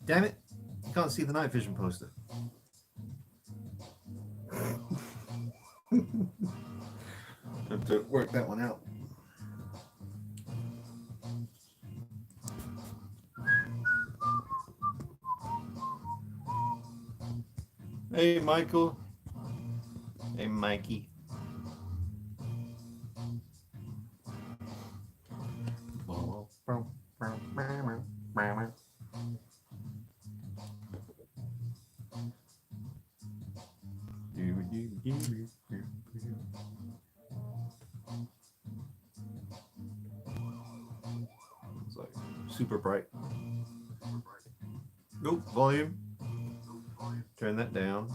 Damn it. You can't see the night vision poster. Have to work that one out. Hey, Michael. Hey, Mikey. It's like super bright. Nope, volume. Turn that down.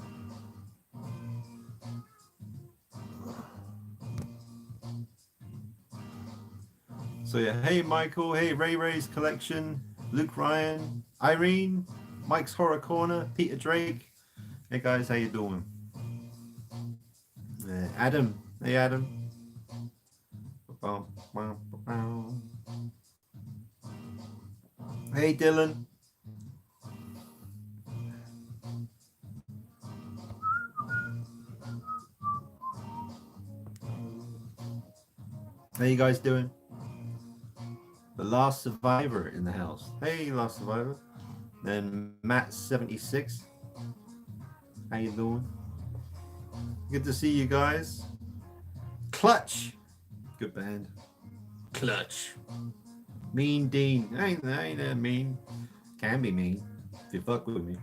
So yeah, hey Michael, hey Ray Ray's Collection, Luke Ryan, Irene, Mike's Horror Corner, Peter Drake. Hey guys, how you doing? Adam, hey Adam. Hey Dylan. How you guys doing? The Last Survivor in the house. Hey, Last Survivor. Then Matt76. How you doing? Good to see you guys. Clutch. Good band. Clutch. Mean Dean. Ain't that mean? Can be mean if you fuck with me.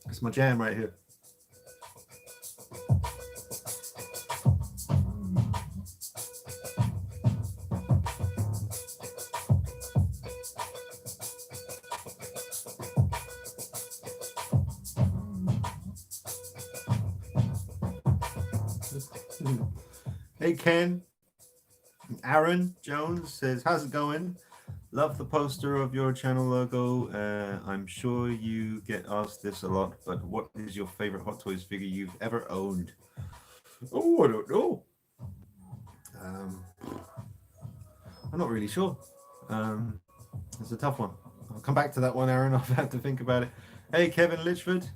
That's my jam right here. Hey Ken, Aaron Jones says, how's it going? Love the poster of your channel logo. I'm sure you get asked this a lot, but what is your favorite Hot Toys figure you've ever owned? Oh, I don't know. I'm not really sure. It's a tough one. I'll come back to that one, Aaron. I'll have to think about it. Hey, Kevin Litchford.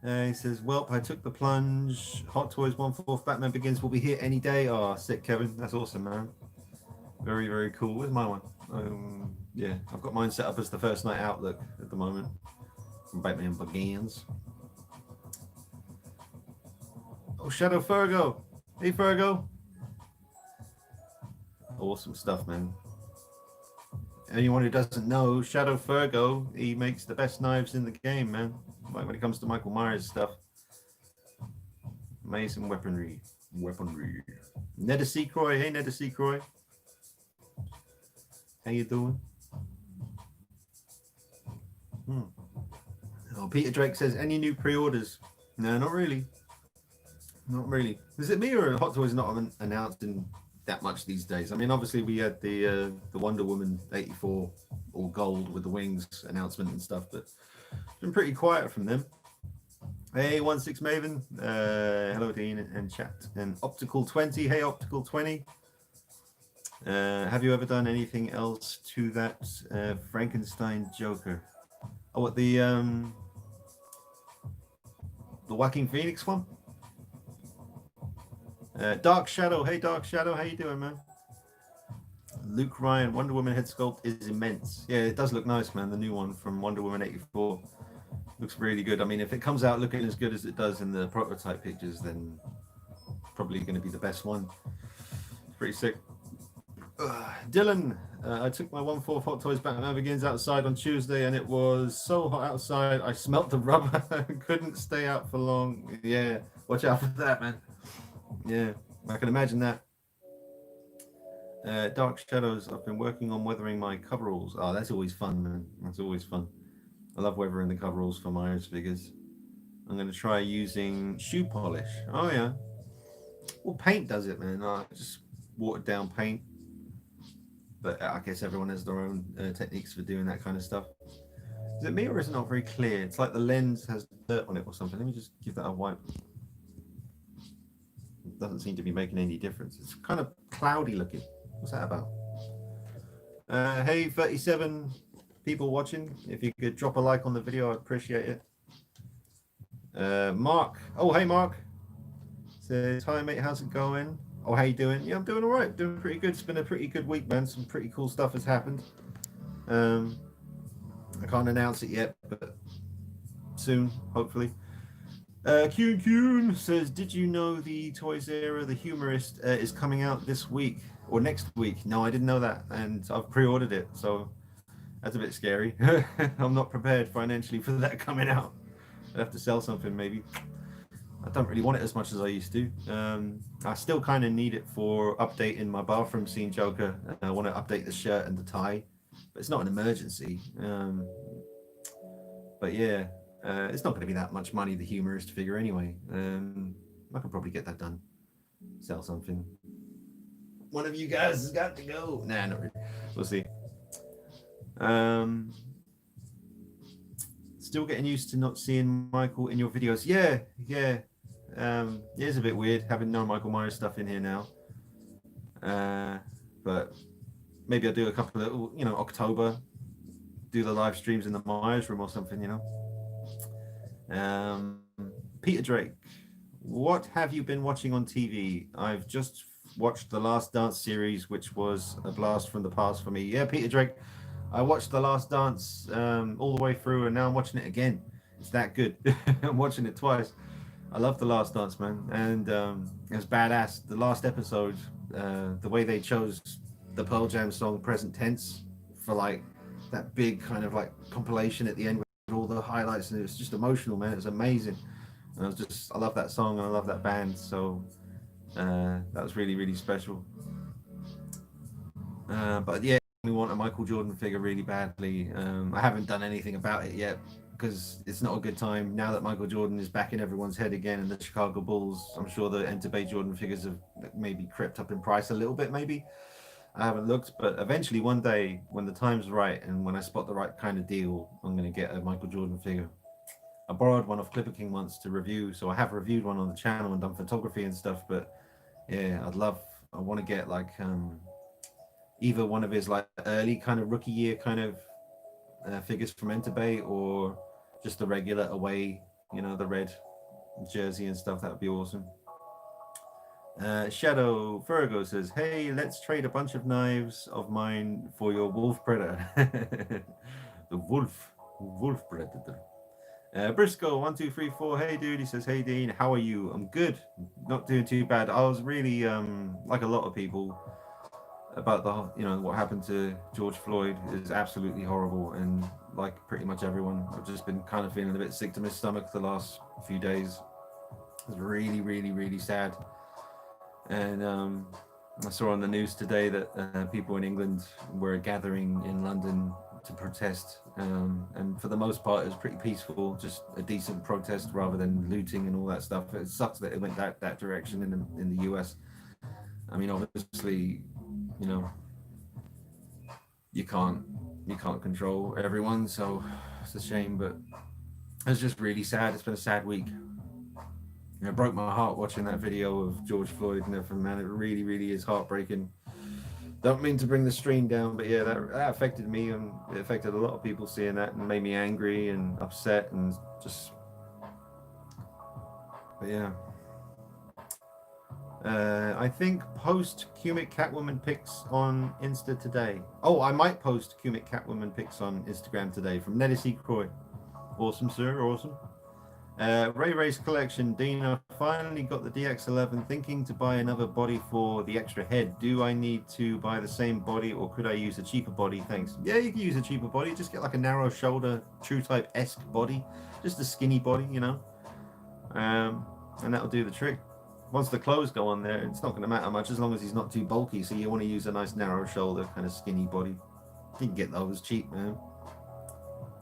He says, well, I took the plunge. Hot Toys 1/4 Batman Begins will be here any day. Oh, sick, Kevin. That's awesome, man. Very, very cool. Where's my one? Yeah, I've got mine set up as the first night outlook at the moment from Batman Begins. Oh, Shadow Fergo. Hey, Fergo. Awesome stuff, man. Anyone who doesn't know, Shadow Fergo, he makes the best knives in the game, man. Like when it comes to Michael Myers stuff. Amazing weaponry. Neda Seacroy. Hey, Neda Seacroy. How you doing? Oh, Peter Drake says, any new pre-orders? No, not really. Not really. Is it me or Hot Toys not announced in that much these days? I mean, obviously we had the Wonder Woman 84 all gold with the wings announcement and stuff, but it's been pretty quiet from them. Hey, 16 Maven. Hello, Dean and chat. And Optical 20. Hey, Optical 20. Have you ever done anything else to that Frankenstein Joker? Oh, what the Joaquin Phoenix one? Dark Shadow. Hey, Dark Shadow. How you doing, man? Luke Ryan. Wonder Woman head sculpt is immense. Yeah, it does look nice, man. The new one from Wonder Woman 84 looks really good. I mean, if it comes out looking as good as it does in the prototype pictures, then probably going to be the best one. It's pretty sick. Dylan, I took my 1/4 Hot Toys Batman Begins outside on Tuesday, and it was so hot outside I smelt the rubber. Couldn't stay out for long. Yeah, watch out for that, man. Yeah, I can imagine that. Dark Shadows, I've been working on weathering my coveralls. Oh, that's always fun, man. That's always fun. I love weathering the coveralls for Myers figures. I'm going to try using shoe polish. Oh, yeah. Well, paint does it, man. Just watered down paint. But I guess everyone has their own techniques for doing that kind of stuff. Is it me or is it not very clear? It's like the lens has dirt on it or something. Let me just give that a wipe. It doesn't seem to be making any difference. It's kind of cloudy looking. What's that about? Hey, 37 people watching. If you could drop a like on the video, I'd appreciate it. Mark. Oh, hey, Mark. Says, hi, mate. How's it going? Oh, how you doing? Yeah, I'm doing all right. Doing pretty good. It's been a pretty good week, man. Some pretty cool stuff has happened. I can't announce it yet, but soon, hopefully. Kyun says, did you know the Toys Era, the humorist, is coming out this week or next week? No, I didn't know that, and I've pre-ordered it, so that's a bit scary. I'm not prepared financially for that coming out. I'd have to sell something maybe. I don't really want it as much as I used to. I still kind of need it for updating my bathroom scene Joker. I want to update the shirt and the tie, but it's not an emergency. But yeah, it's not going to be that much money, the humorist figure anyway. I could probably get that done. Sell something. One of you guys has got to go. Nah, not really. We'll see. Still getting used to not seeing Michael in your videos. Yeah. It is a bit weird having no Michael Myers stuff in here now. But maybe I'll do a couple of, October, do the live streams in the Myers room or something, Peter Drake, what have you been watching on TV? I've just watched The Last Dance series, which was a blast from the past for me. Yeah, Peter Drake, I watched The Last Dance all the way through, and now I'm watching it again. It's that good. I'm watching it twice. I love The Last Dance, man, and it was badass. The last episode, the way they chose the Pearl Jam song Present Tense for like that big kind of like compilation at the end with all the highlights, and it was just emotional, man. It was amazing. And I love that song and I love that band, so that was really, really special. But yeah, we want a Michael Jordan figure really badly. I haven't done anything about it yet because it's not a good time now that Michael Jordan is back in everyone's head again, and the Chicago Bulls, I'm sure the Enter Bay Jordan figures have maybe crept up in price a little bit, maybe. I haven't looked, but eventually one day when the time's right and when I spot the right kind of deal, I'm going to get a Michael Jordan figure. I borrowed one of Clipper King once to review, so I have reviewed one on the channel and done photography and stuff, but yeah, I want to get like either one of his like early kind of rookie year kind of figures from Enter Bay, or just the regular away, the red jersey and stuff. That would be awesome. Shadow Virgo says, hey, let's trade a bunch of knives of mine for your wolf predator. The wolf predator. Briscoe 1234, hey dude. He says, hey Dean, how are you? I'm good, not doing too bad. I was really like a lot of people about what happened to George Floyd is absolutely horrible, and like pretty much everyone, I've just been kind of feeling a bit sick to my stomach the last few days. It's really, really, really sad. And I saw on the news today that people in England were gathering in London to protest, and for the most part it was pretty peaceful, just a decent protest rather than looting and all that stuff. It sucks that it went that direction in the US. I mean, obviously, you can't control everyone, so it's a shame, but it's just really sad. It's been a sad week. It broke my heart watching that video of George Floyd and everything, man. It really, really is heartbreaking. Don't mean to bring the stream down, but yeah, that affected me, and it affected a lot of people seeing that, and made me angry and upset, and just, but yeah. I think post Cumic Catwoman pics on Insta today. Oh, I might post Cumic Catwoman pics on Instagram today from Neddy Croy. Awesome, sir, awesome. Ray's collection. Dean, I finally got the DX11, thinking to buy another body for the extra head. Do I need to buy the same body, or could I use a cheaper body? Thanks. Yeah, you can use a cheaper body. Just get like a narrow shoulder, True Type-esque body. Just a skinny body, and that'll do the trick. Once the clothes go on there, it's not going to matter much as long as he's not too bulky. So you want to use a nice narrow shoulder, kind of skinny body. You can get those cheap, man.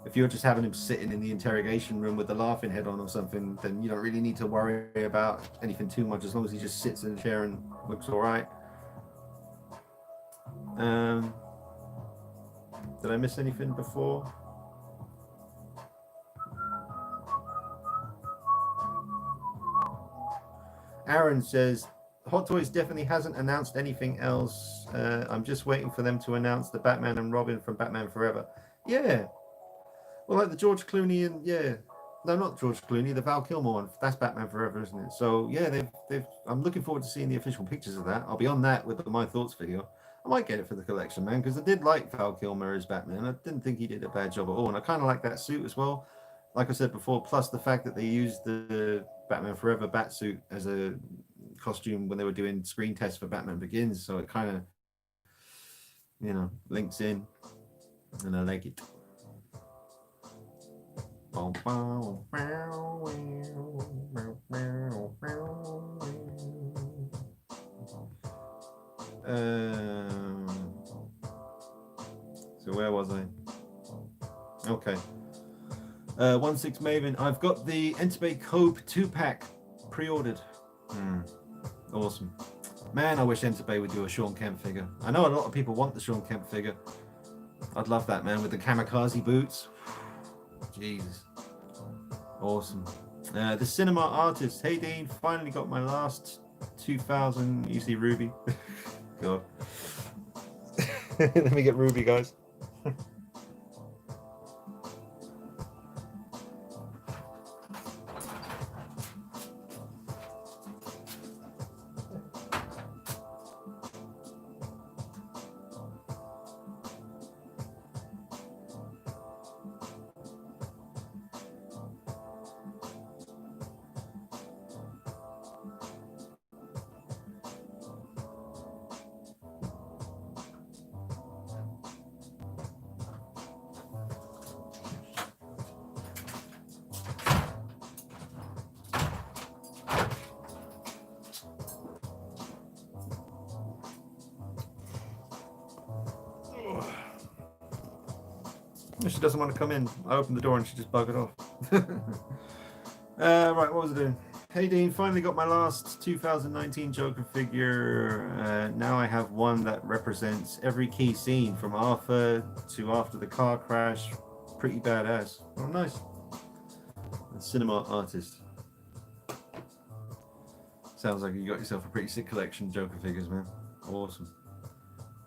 If you're just having him sitting in the interrogation room with the laughing head on or something, then you don't really need to worry about anything too much, as long as he just sits in a chair and looks all right. Did I miss anything before? Aaron says, Hot Toys definitely hasn't announced anything else. I'm just waiting for them to announce the Batman and Robin from Batman Forever. Yeah, well, like the George Clooney and yeah, no, not George Clooney, the Val Kilmer one. That's Batman Forever, isn't it? So yeah, they've. I'm looking forward to seeing the official pictures of that. I'll be on that with the My Thoughts video. I might get it for the collection, man, because I did like Val Kilmer as Batman. I didn't think he did a bad job at all, and I kind of like that suit as well. Like I said before, plus the fact that they used the Batman Forever bat suit as a costume when they were doing screen tests for Batman Begins, so it kind of, links in, and I like it. So where was I? Okay. 16 Maven. I've got the Entebbe Cope 2-pack pre-ordered. Awesome. Man, I wish Entebbe would do a Sean Kemp figure. I know a lot of people want the Sean Kemp figure. I'd love that, man, with the kamikaze boots. Jesus. Awesome. The Cinema Artist. Hey, Dean. Finally got my last 2000 UC Ruby. God. Let me get Ruby, guys. She doesn't want to come in. I opened the door and she just buggered off. Right, what was I doing? Hey Dean, finally got my last 2019 Joker figure. Now I have one that represents every key scene from Arthur to after the car crash. Pretty badass. Oh, nice. Cinema Artist. Sounds like you got yourself a pretty sick collection of Joker figures, man. Awesome.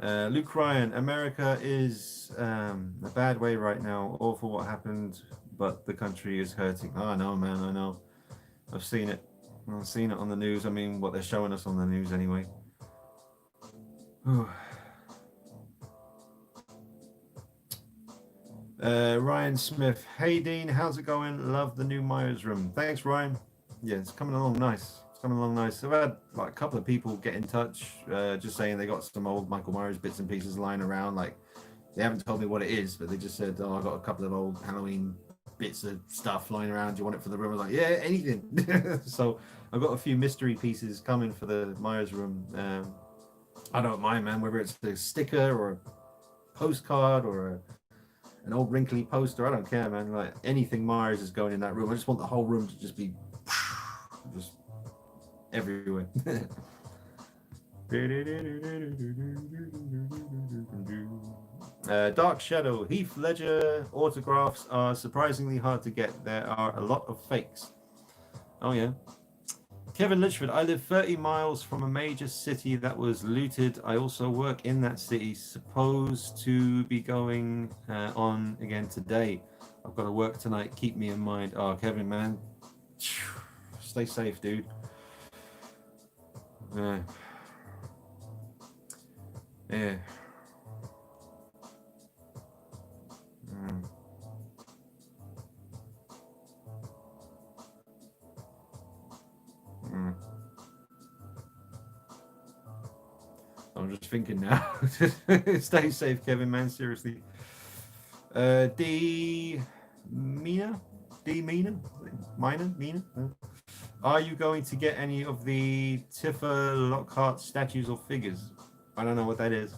Luke Ryan, America is a bad way right now. Awful what happened, but the country is hurting. Oh, I know, man, I know. I've seen it. I've seen it on the news. I mean, what they're showing us on the news anyway. Ryan Smith, hey Dean, how's it going? Love the new Myers room. Thanks, Ryan. Yeah, it's coming along nice. Coming along nice. I've had like a couple of people get in touch, just saying they got some old Michael Myers bits and pieces lying around. Like they haven't told me what it is, but they just said, "Oh, I got a couple of old Halloween bits of stuff lying around. Do you want it for the room?" I was like, "Yeah, anything." So I've got a few mystery pieces coming for the Myers room. I don't mind, man, whether it's a sticker or a postcard or an old wrinkly poster. I don't care, man. Like anything Myers is going in that room. I just want the whole room to just be just everywhere. Dark Shadow, Heath Ledger autographs are surprisingly hard to get. There are a lot of fakes. Oh yeah. Kevin Litchford, I live 30 miles from a major city that was looted. I also work in that city, supposed to be going on again today. I've got to work tonight. Keep me in mind. Oh, Kevin, man. Stay safe, dude. Yeah. Yeah. I'm just thinking now. Stay safe, Kevin, man. Seriously. Mina? Are you going to get any of the Tifa Lockhart statues or figures? I don't know what that is.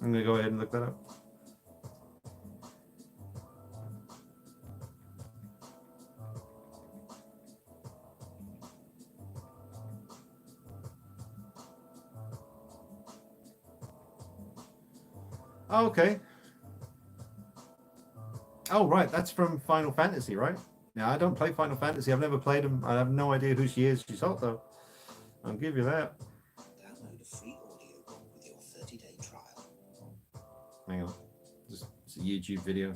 I'm going to go ahead and look that up. Oh, okay. Oh, right. That's from Final Fantasy, right? Now, I don't play Final Fantasy. I've never played them. I have no idea who she is. She's hot, though. I'll give you that. Hang on. It's a YouTube video.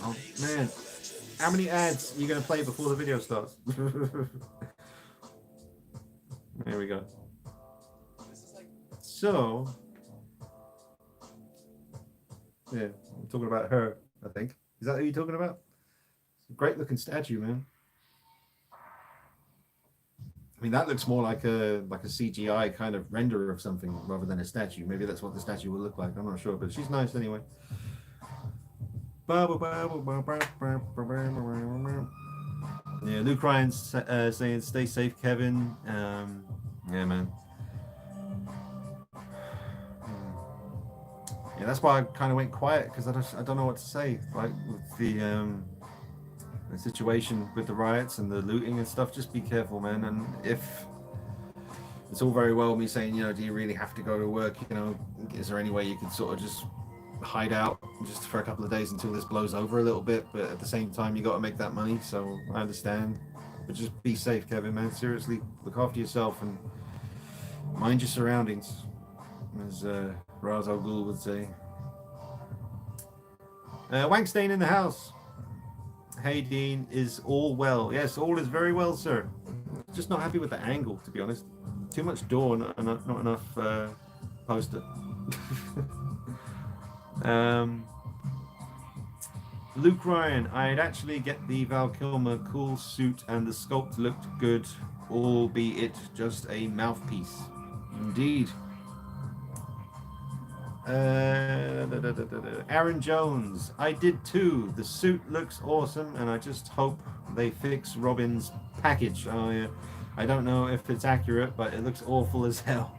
Oh, man. How many ads are you going to play before the video starts? There we go. So, yeah, I'm talking about her, I think. Is that who you're talking about? It's a great looking statue, man. I mean, that looks more like a CGI kind of renderer of something rather than a statue. Maybe that's what the statue will look like. I'm not sure, but she's nice anyway. Yeah, Luke Ryan's saying, "Stay safe, Kevin." Yeah, man. Yeah, that's why I kind of went quiet because I don't know what to say. Like with the situation with the riots and the looting and stuff, just be careful, man. And if it's all very well me saying, do you really have to go to work? Is there any way you could sort of just hide out just for a couple of days until this blows over a little bit? But at the same time, you got to make that money, so I understand. But just be safe, Kevin, man. Seriously, look after yourself and mind your surroundings, as Ra's al Ghul would say. Wankstain in the house. Hey, Dean, is all well? Yes, all is very well, sir. Just not happy with the angle, to be honest. Too much door, not enough poster. Luke Ryan, I'd actually get the Val Kilmer cool suit and the sculpt looked good, albeit just a mouthpiece. Indeed. Aaron Jones, I did too. The suit looks awesome, and I just hope they fix Robin's package. Oh yeah, I don't know if it's accurate, but it looks awful as hell.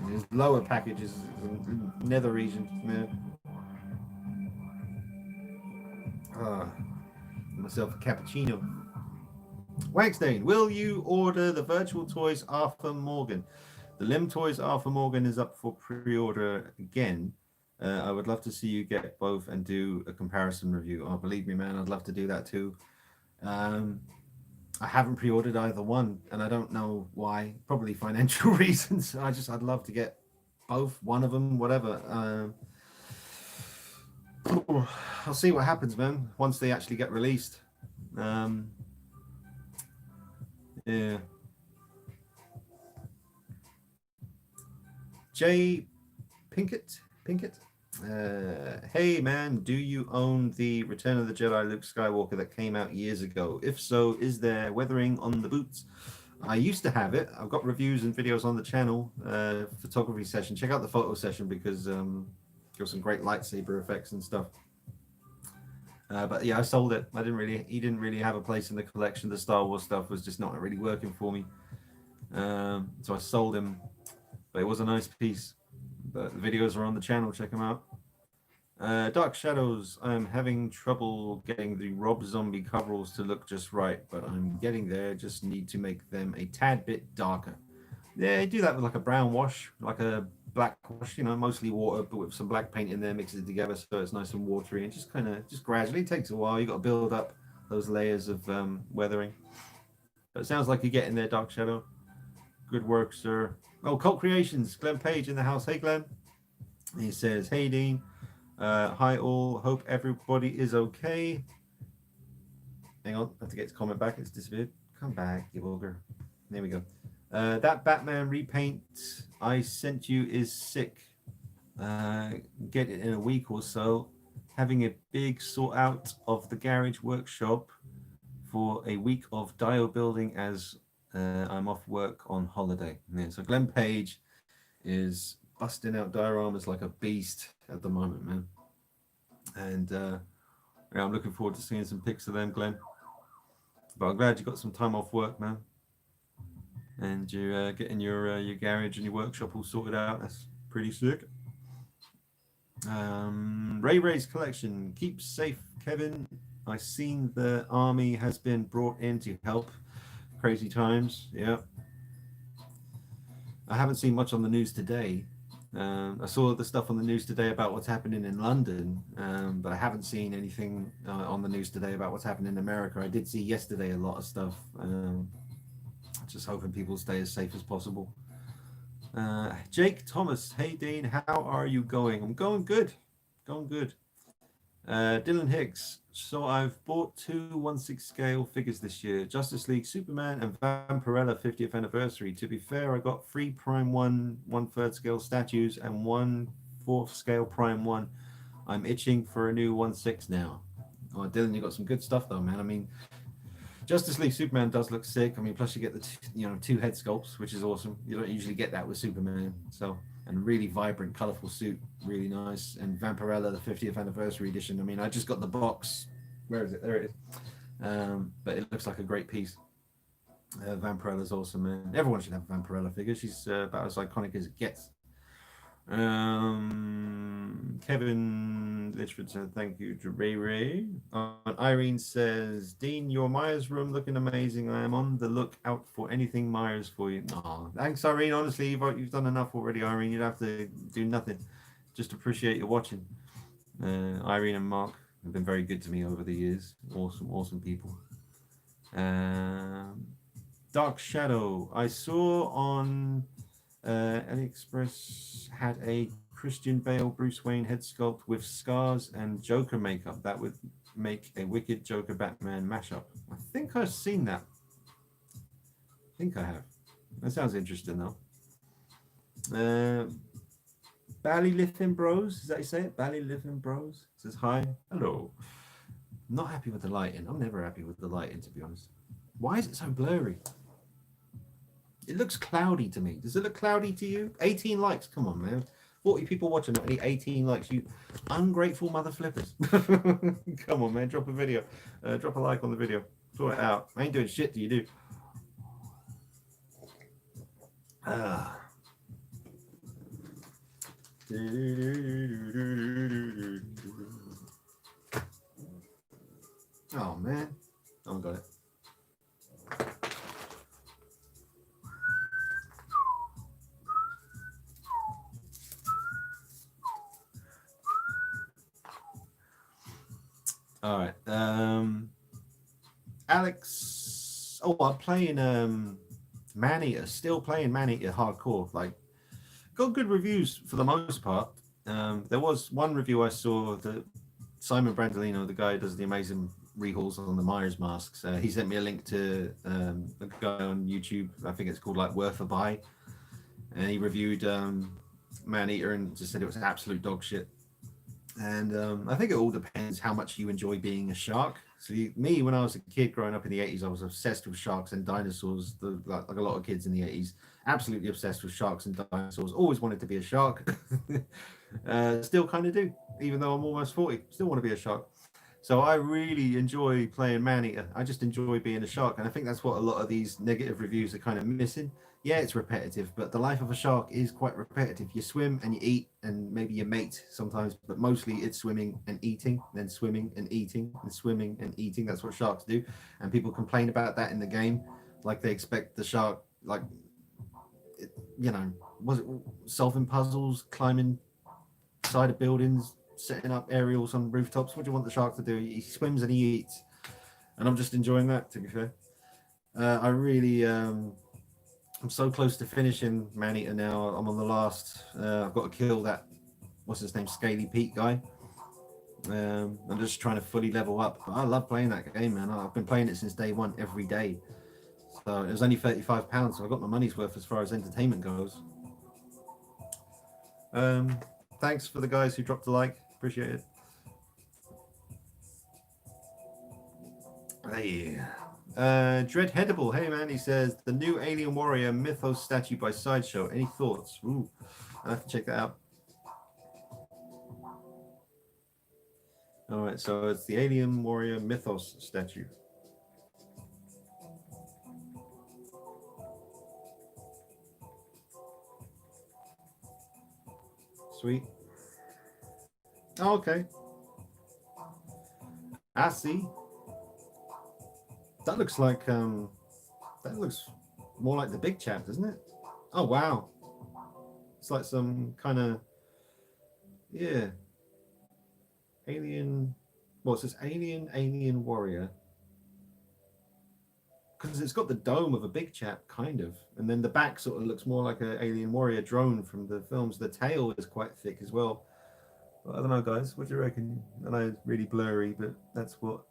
His lower packages, nether region. Myself a cappuccino. Wagstain, will you order the virtual toys Arthur Morgan? The Lim Toys Arthur Morgan is up for pre-order again. I would love to see you get both and do a comparison review. Oh, believe me, man, I'd love to do that too. I haven't pre-ordered either one, and I don't know why. Probably financial reasons. I'd love to get both, one of them, whatever. I'll see what happens, man, once they actually get released. Yeah. Jay Pinkett. Hey man, do you own the Return of the Jedi Luke Skywalker that came out years ago? If so, is there weathering on the boots? I used to have it. I've got reviews and videos on the channel, photography session. Check out the photo session because got some great lightsaber effects and stuff. But yeah, I sold it. He didn't really have a place in the collection. The Star Wars stuff was just not really working for me. So I sold him. But it was a nice piece. But the videos are on the channel. Check them out. Dark Shadows. I'm having trouble getting the Rob Zombie coveralls to look just right, but I'm getting there. Just need to make them a tad bit darker. Yeah, do that with like a brown wash, like a black wash, mostly water, but with some black paint in there, mix it together so it's nice and watery, and just gradually. It takes a while. You got to build up those layers of weathering. But it sounds like you're getting there, Dark Shadow. Good work, sir. Oh, Cult Creations, Glenn Page in the house. Hey, Glenn. He says, hey, Dean. Hi, all. Hope everybody is okay. Hang on. I have to get his comment back. It's disappeared. Come back, you booger. There we go. That Batman repaint I sent you is sick. Get it in a week or so. Having a big sort out of the garage workshop for a week of dial building as I'm off work on holiday. Yeah, so Glenn Page is busting out dioramas like a beast at the moment, man. And yeah, I'm looking forward to seeing some pics of them, Glenn. But I'm glad you got some time off work, man. And you're getting your garage and your workshop all sorted out. That's pretty sick. Ray's collection. Keep safe, Kevin. I seen the army has been brought in to help. Crazy times, yeah. I haven't seen much on the news today. I saw the stuff on the news today about what's happening in London, but I haven't seen anything on the news today about what's happening in America. I did see yesterday a lot of stuff. Just hoping people stay as safe as possible. Jake Thomas, hey Dean, how are you going? I'm going good. Going good. Dylan Hicks, so I've bought two 1/6 scale figures this year, Justice League Superman and Vampirella 50th anniversary. To be fair, I got three Prime 1/3 scale statues and one fourth scale Prime 1. I'm itching for a new 1/6 now. Oh, Dylan, you got some good stuff though, man. I mean, Justice League Superman does look sick. I mean, plus you get the two head sculpts, which is awesome. You don't usually get that with Superman. So, and really vibrant, colorful suit, really nice. And Vampirella, the 50th anniversary edition. I mean, I just got the box. Where is it? There it is. But it looks like a great piece. Vampirella's awesome, man. Everyone should have a Vampirella figure. She's about as iconic as it gets. Kevin Litchford said thank you to Ray Ray. Irene says, Dean, your Myers room looking amazing. I am on the lookout for anything Myers for you. Oh, thanks, Irene. Honestly, you've done enough already, Irene. You'd have to do nothing. Just appreciate you watching. Irene and Mark have been very good to me over the years. Awesome people. Dark Shadow. I saw on AliExpress had a Christian Bale Bruce Wayne head sculpt with scars and Joker makeup that would make a wicked Joker Batman mashup. I think I've seen that. I think I have. That sounds interesting though. Ballylifting Bros, is that you say it? Ballylifting Bros says hi. Hello. Not happy with the lighting. I'm never happy with the lighting, to be honest. Why is it so blurry? It looks cloudy to me. Does it look cloudy to you? 18 likes. Come on, man. 40 people watching, only 18 likes. You ungrateful mother flippers. Come on, man. Drop a video. Drop a like on the video. Sort it out. I ain't doing shit till you do. Oh, man. Oh, got it. All right. Alex. Oh, I'm playing Maneater. Still playing Maneater hardcore. Like, got good reviews for the most part. There was one review I saw that Simon Brandolino, the guy who does the amazing rehauls on the Myers masks, he sent me a link to a guy on YouTube. I think it's called like Worth a Buy, and he reviewed Maneater and just said it was absolute dog shit. And I think it all depends how much you enjoy being a shark. So me, when I was a kid growing up in the 80s, I was obsessed with sharks and dinosaurs, like a lot of kids in the 80s. Absolutely obsessed with sharks and dinosaurs. Always wanted to be a shark. Still kind of do, even though I'm almost 40. Still want to be a shark. So I really enjoy playing Maneater. I just enjoy being a shark. And I think that's what a lot of these negative reviews are kind of missing. Yeah, it's repetitive, but the life of a shark is quite repetitive. You swim and you eat and maybe you mate sometimes, but mostly it's swimming and eating, then swimming and eating and swimming and eating. That's what sharks do. And people complain about that in the game. Like they expect the shark, like, was it solving puzzles, climbing side of buildings, setting up aerials on rooftops? What do you want the shark to do? He swims and he eats. And I'm just enjoying that, to be fair. I really... I'm so close to finishing Maneater now. I'm on the last. I've got to kill that. What's his name? Scaly Pete guy. I'm just trying to fully level up. But I love playing that game, man. I've been playing it since day one, every day. So it was only £35, so I got my money's worth as far as entertainment goes. Thanks for the guys who dropped a like. Appreciate it. Hey. Dreadheadable, hey man, he says the new Alien Warrior Mythos statue by Sideshow. Any thoughts? Ooh, I have to check that out. All right, so it's the Alien Warrior Mythos statue. Sweet. Oh, okay. I see. That looks like that looks more like the big chap, doesn't it? Oh wow. It's like some kind of alien. Well, it says alien warrior. because it's got the dome of a big chap, kind of, and then the back sort of looks more like an alien warrior drone from the films. The tail is quite thick as well. But I don't know, guys. What do you reckon? I know it's really blurry, but that's what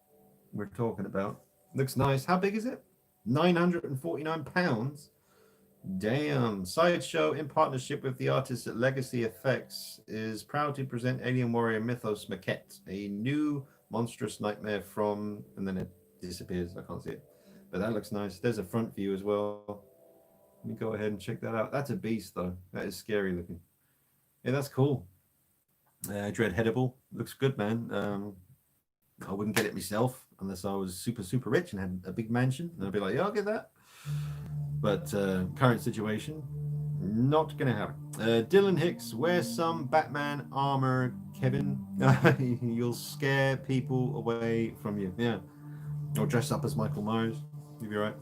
we're talking about. Looks nice. How big is it? £949. Damn. Sideshow, in partnership with the artists at Legacy Effects, is proud to present Alien Warrior Mythos Maquette, a new monstrous nightmare from, and then it disappears. I can't see it. But that looks nice. There's a front view as well. Let me go ahead and check that out. That's a beast, though. That is scary looking. Yeah, that's cool. Dreadheadable. Looks good, man. I wouldn't get it myself unless I was super, super rich and had a big mansion. And I'd be like, yeah, I'll get that. But current situation, not going to happen. Dylan Hicks, wear some Batman armor, Kevin. You'll scare people away from you. Yeah. Or dress up as Michael Myers. You'll be right.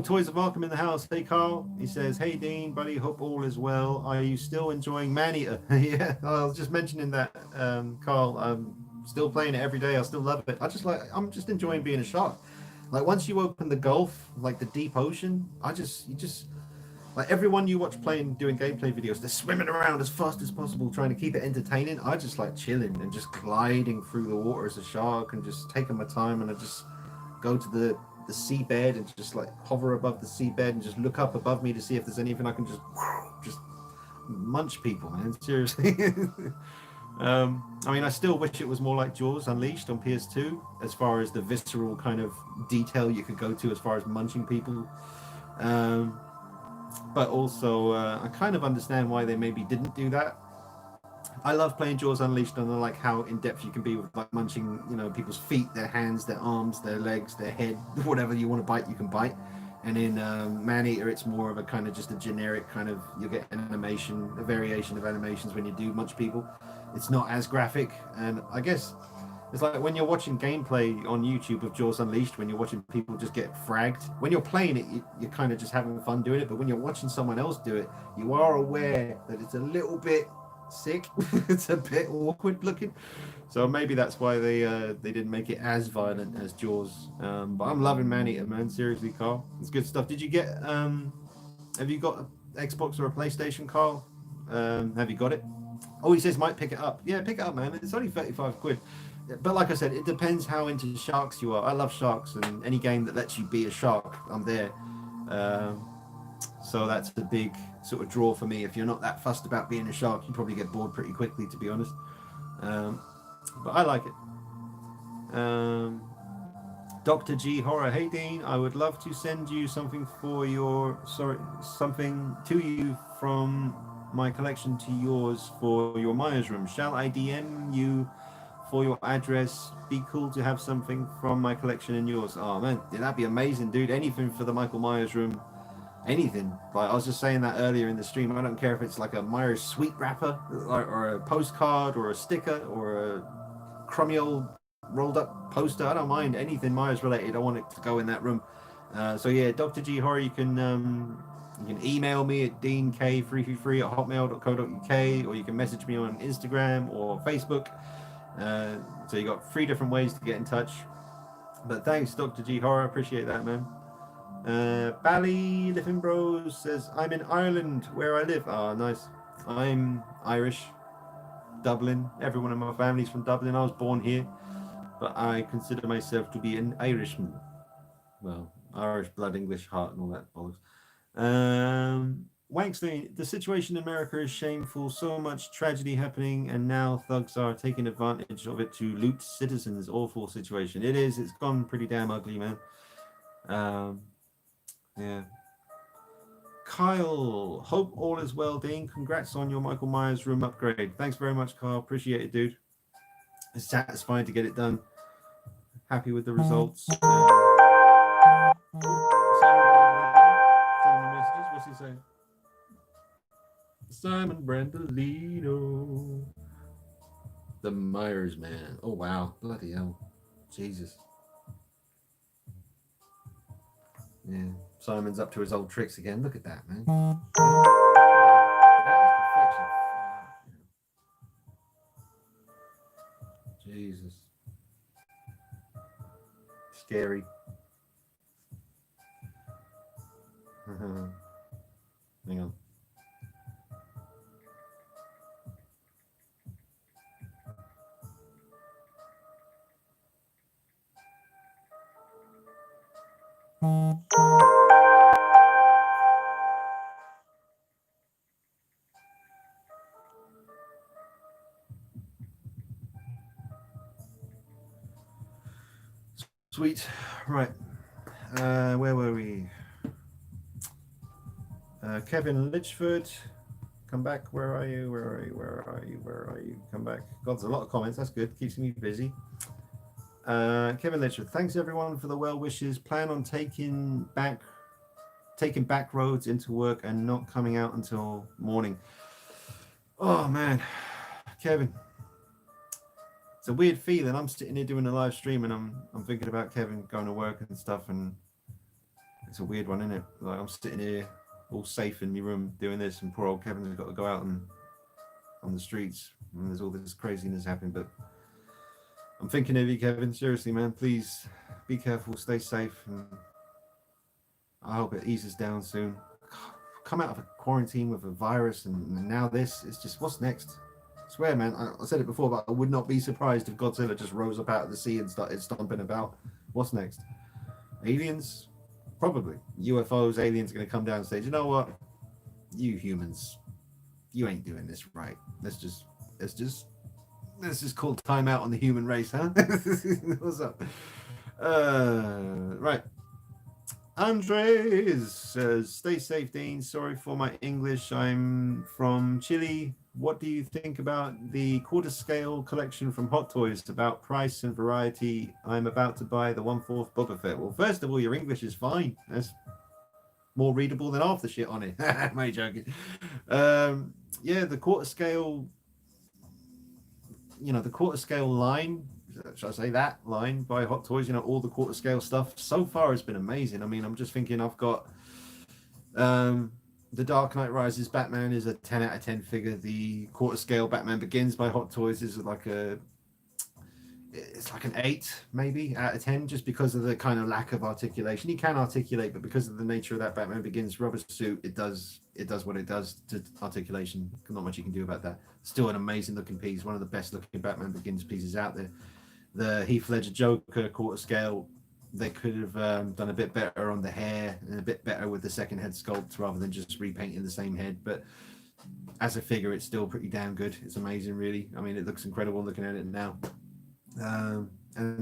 Toys of Arkham in the house. Hey, Carl. He says, hey, Dean, buddy, hope all is well. Are you still enjoying Maneater? Yeah, I was just mentioning that, Carl. I'm still playing it every day. I still love it. I'm just enjoying being a shark. Like, once you open the Gulf, like the deep ocean, like everyone you watch doing gameplay videos, they're swimming around as fast as possible, trying to keep it entertaining. I just like chilling and just gliding through the water as a shark and just taking my time, and I just go to the seabed and just like hover above the seabed and just look up above me to see if there's anything I can just munch people, man. Seriously. I mean, I still wish it was more like Jaws Unleashed on PS2, as far as the visceral kind of detail you could go to as far as munching people. But also, I kind of understand why they maybe didn't do that. I love playing Jaws Unleashed, and I like how in depth you can be with like munching, people's feet, their hands, their arms, their legs, their head, whatever you want to bite, you can bite. And in Maneater, it's more of a kind of just a generic kind of, you get an animation, a variation of animations when you do munch people. It's not as graphic, and I guess it's like when you're watching gameplay on YouTube of Jaws Unleashed, when you're watching people just get fragged. When you're playing it, you're kind of just having fun doing it, but when you're watching someone else do it, you are aware that it's a little bit sick. It's a bit awkward looking, so maybe that's why they didn't make it as violent as Jaws. But I'm loving Maneater, man. Seriously, Carl, it's good stuff. Did you get have you got an Xbox or a PlayStation, Carl? Have you got it? Oh, he says might pick it up. Yeah, pick it up, man. It's only 35 quid. But like I said, it depends how into sharks you are. I love sharks, and any game that lets you be a shark, I'm there. So that's the big sort of draw for me. If you're not that fussed about being a shark, you probably get bored pretty quickly, to be honest. But I like it. Dr. G Horror, hey Dean, I would love to send you something something to you from my collection to yours for your Myers room. Shall I DM you for your address? Be cool to have something from my collection and yours. Oh man, that'd be amazing, dude. Anything for the Michael Myers room. Anything. Like I was just saying that earlier in the stream. I don't care if it's like a Myers sweet wrapper or a postcard or a sticker or a crummy old rolled up poster. I don't mind anything Myers related. I want it to go in that room. So yeah, Dr. G Horror, you can email me at deank333@hotmail.co.uk, or you can message me on Instagram or Facebook. So you got 3 different ways to get in touch. But thanks, Dr. G Horror. Appreciate that, man. Bally Living Bros says, I'm in Ireland where I live. Ah, nice. I'm Irish. Dublin. Everyone in my family's from Dublin. I was born here, but I consider myself to be an Irishman. Well, Irish blood, English heart, and all that bollocks. Wankstein, the situation in America is shameful. So much tragedy happening, and now thugs are taking advantage of it to loot citizens. Awful situation. It is. It's gone pretty damn ugly, man. Yeah. Kyle, hope all is well, Dean. Congrats on your Michael Myers room upgrade. Thanks very much, Kyle. Appreciate it, dude. It's satisfying to get it done. Happy with the results. What's he saying? Simon Brandolino. The Myers man. Oh, wow. Bloody hell. Jesus. Yeah. Simon's up to his old tricks again. Look at that, man. Jesus. Scary. Hang on. Sweet. Right. Where were we? Kevin Litchford. Come back. Where are you? Where are you? Where are you? Where are you? Come back. God, there's a lot of comments. That's good. Keeps me busy. Kevin Litchford. Thanks everyone for the well wishes. Plan on taking back roads into work and not coming out until morning. Oh man, Kevin. It's a weird feeling. I'm sitting here doing a live stream and I'm thinking about Kevin going to work and stuff, and it's a weird one, isn't it? Like I'm sitting here all safe in my room doing this, and poor old Kevin's got to go out and on the streets, and there's all this craziness happening. But I'm thinking of you, Kevin. Seriously, man. Please be careful, stay safe, and I hope it eases down soon. Come out of a quarantine with a virus, and now this. It's just what's next. I swear, man. I said it before, but I would not be surprised if Godzilla just rose up out of the sea and started stomping about. What's next? Aliens? Probably. UFOs, aliens are going to come down and say, you know what? You humans, you ain't doing this right. Let's just call time out on the human race, huh? What's up? Right. Andres says, stay safe, Dean. Sorry for my English. I'm from Chile. What do you think about the quarter scale collection from Hot Toys? About price and variety? I'm about to buy the 1/4 Boba Fett. Well, first of all, your English is fine. That's more readable than half the shit on it. Am I joking? Yeah, the quarter scale, the quarter scale line, should I say that line by Hot Toys, all the quarter scale stuff so far has been amazing. I mean, I'm just thinking I've got the Dark Knight Rises Batman is a 10 out of 10 figure. The quarter scale Batman Begins by Hot Toys is like an 8 maybe out of 10, just because of the kind of lack of articulation. He can articulate, but because of the nature of that Batman Begins rubber suit, it does what it does to articulation. Not much you can do about that. Still an amazing looking piece, one of the best looking Batman Begins pieces out there. The Heath Ledger Joker quarter scale, they could have done a bit better on the hair and a bit better with the second head sculpt rather than just repainting the same head. But as a figure, it's still pretty damn good. It's amazing, really. I mean, it looks incredible looking at it now. And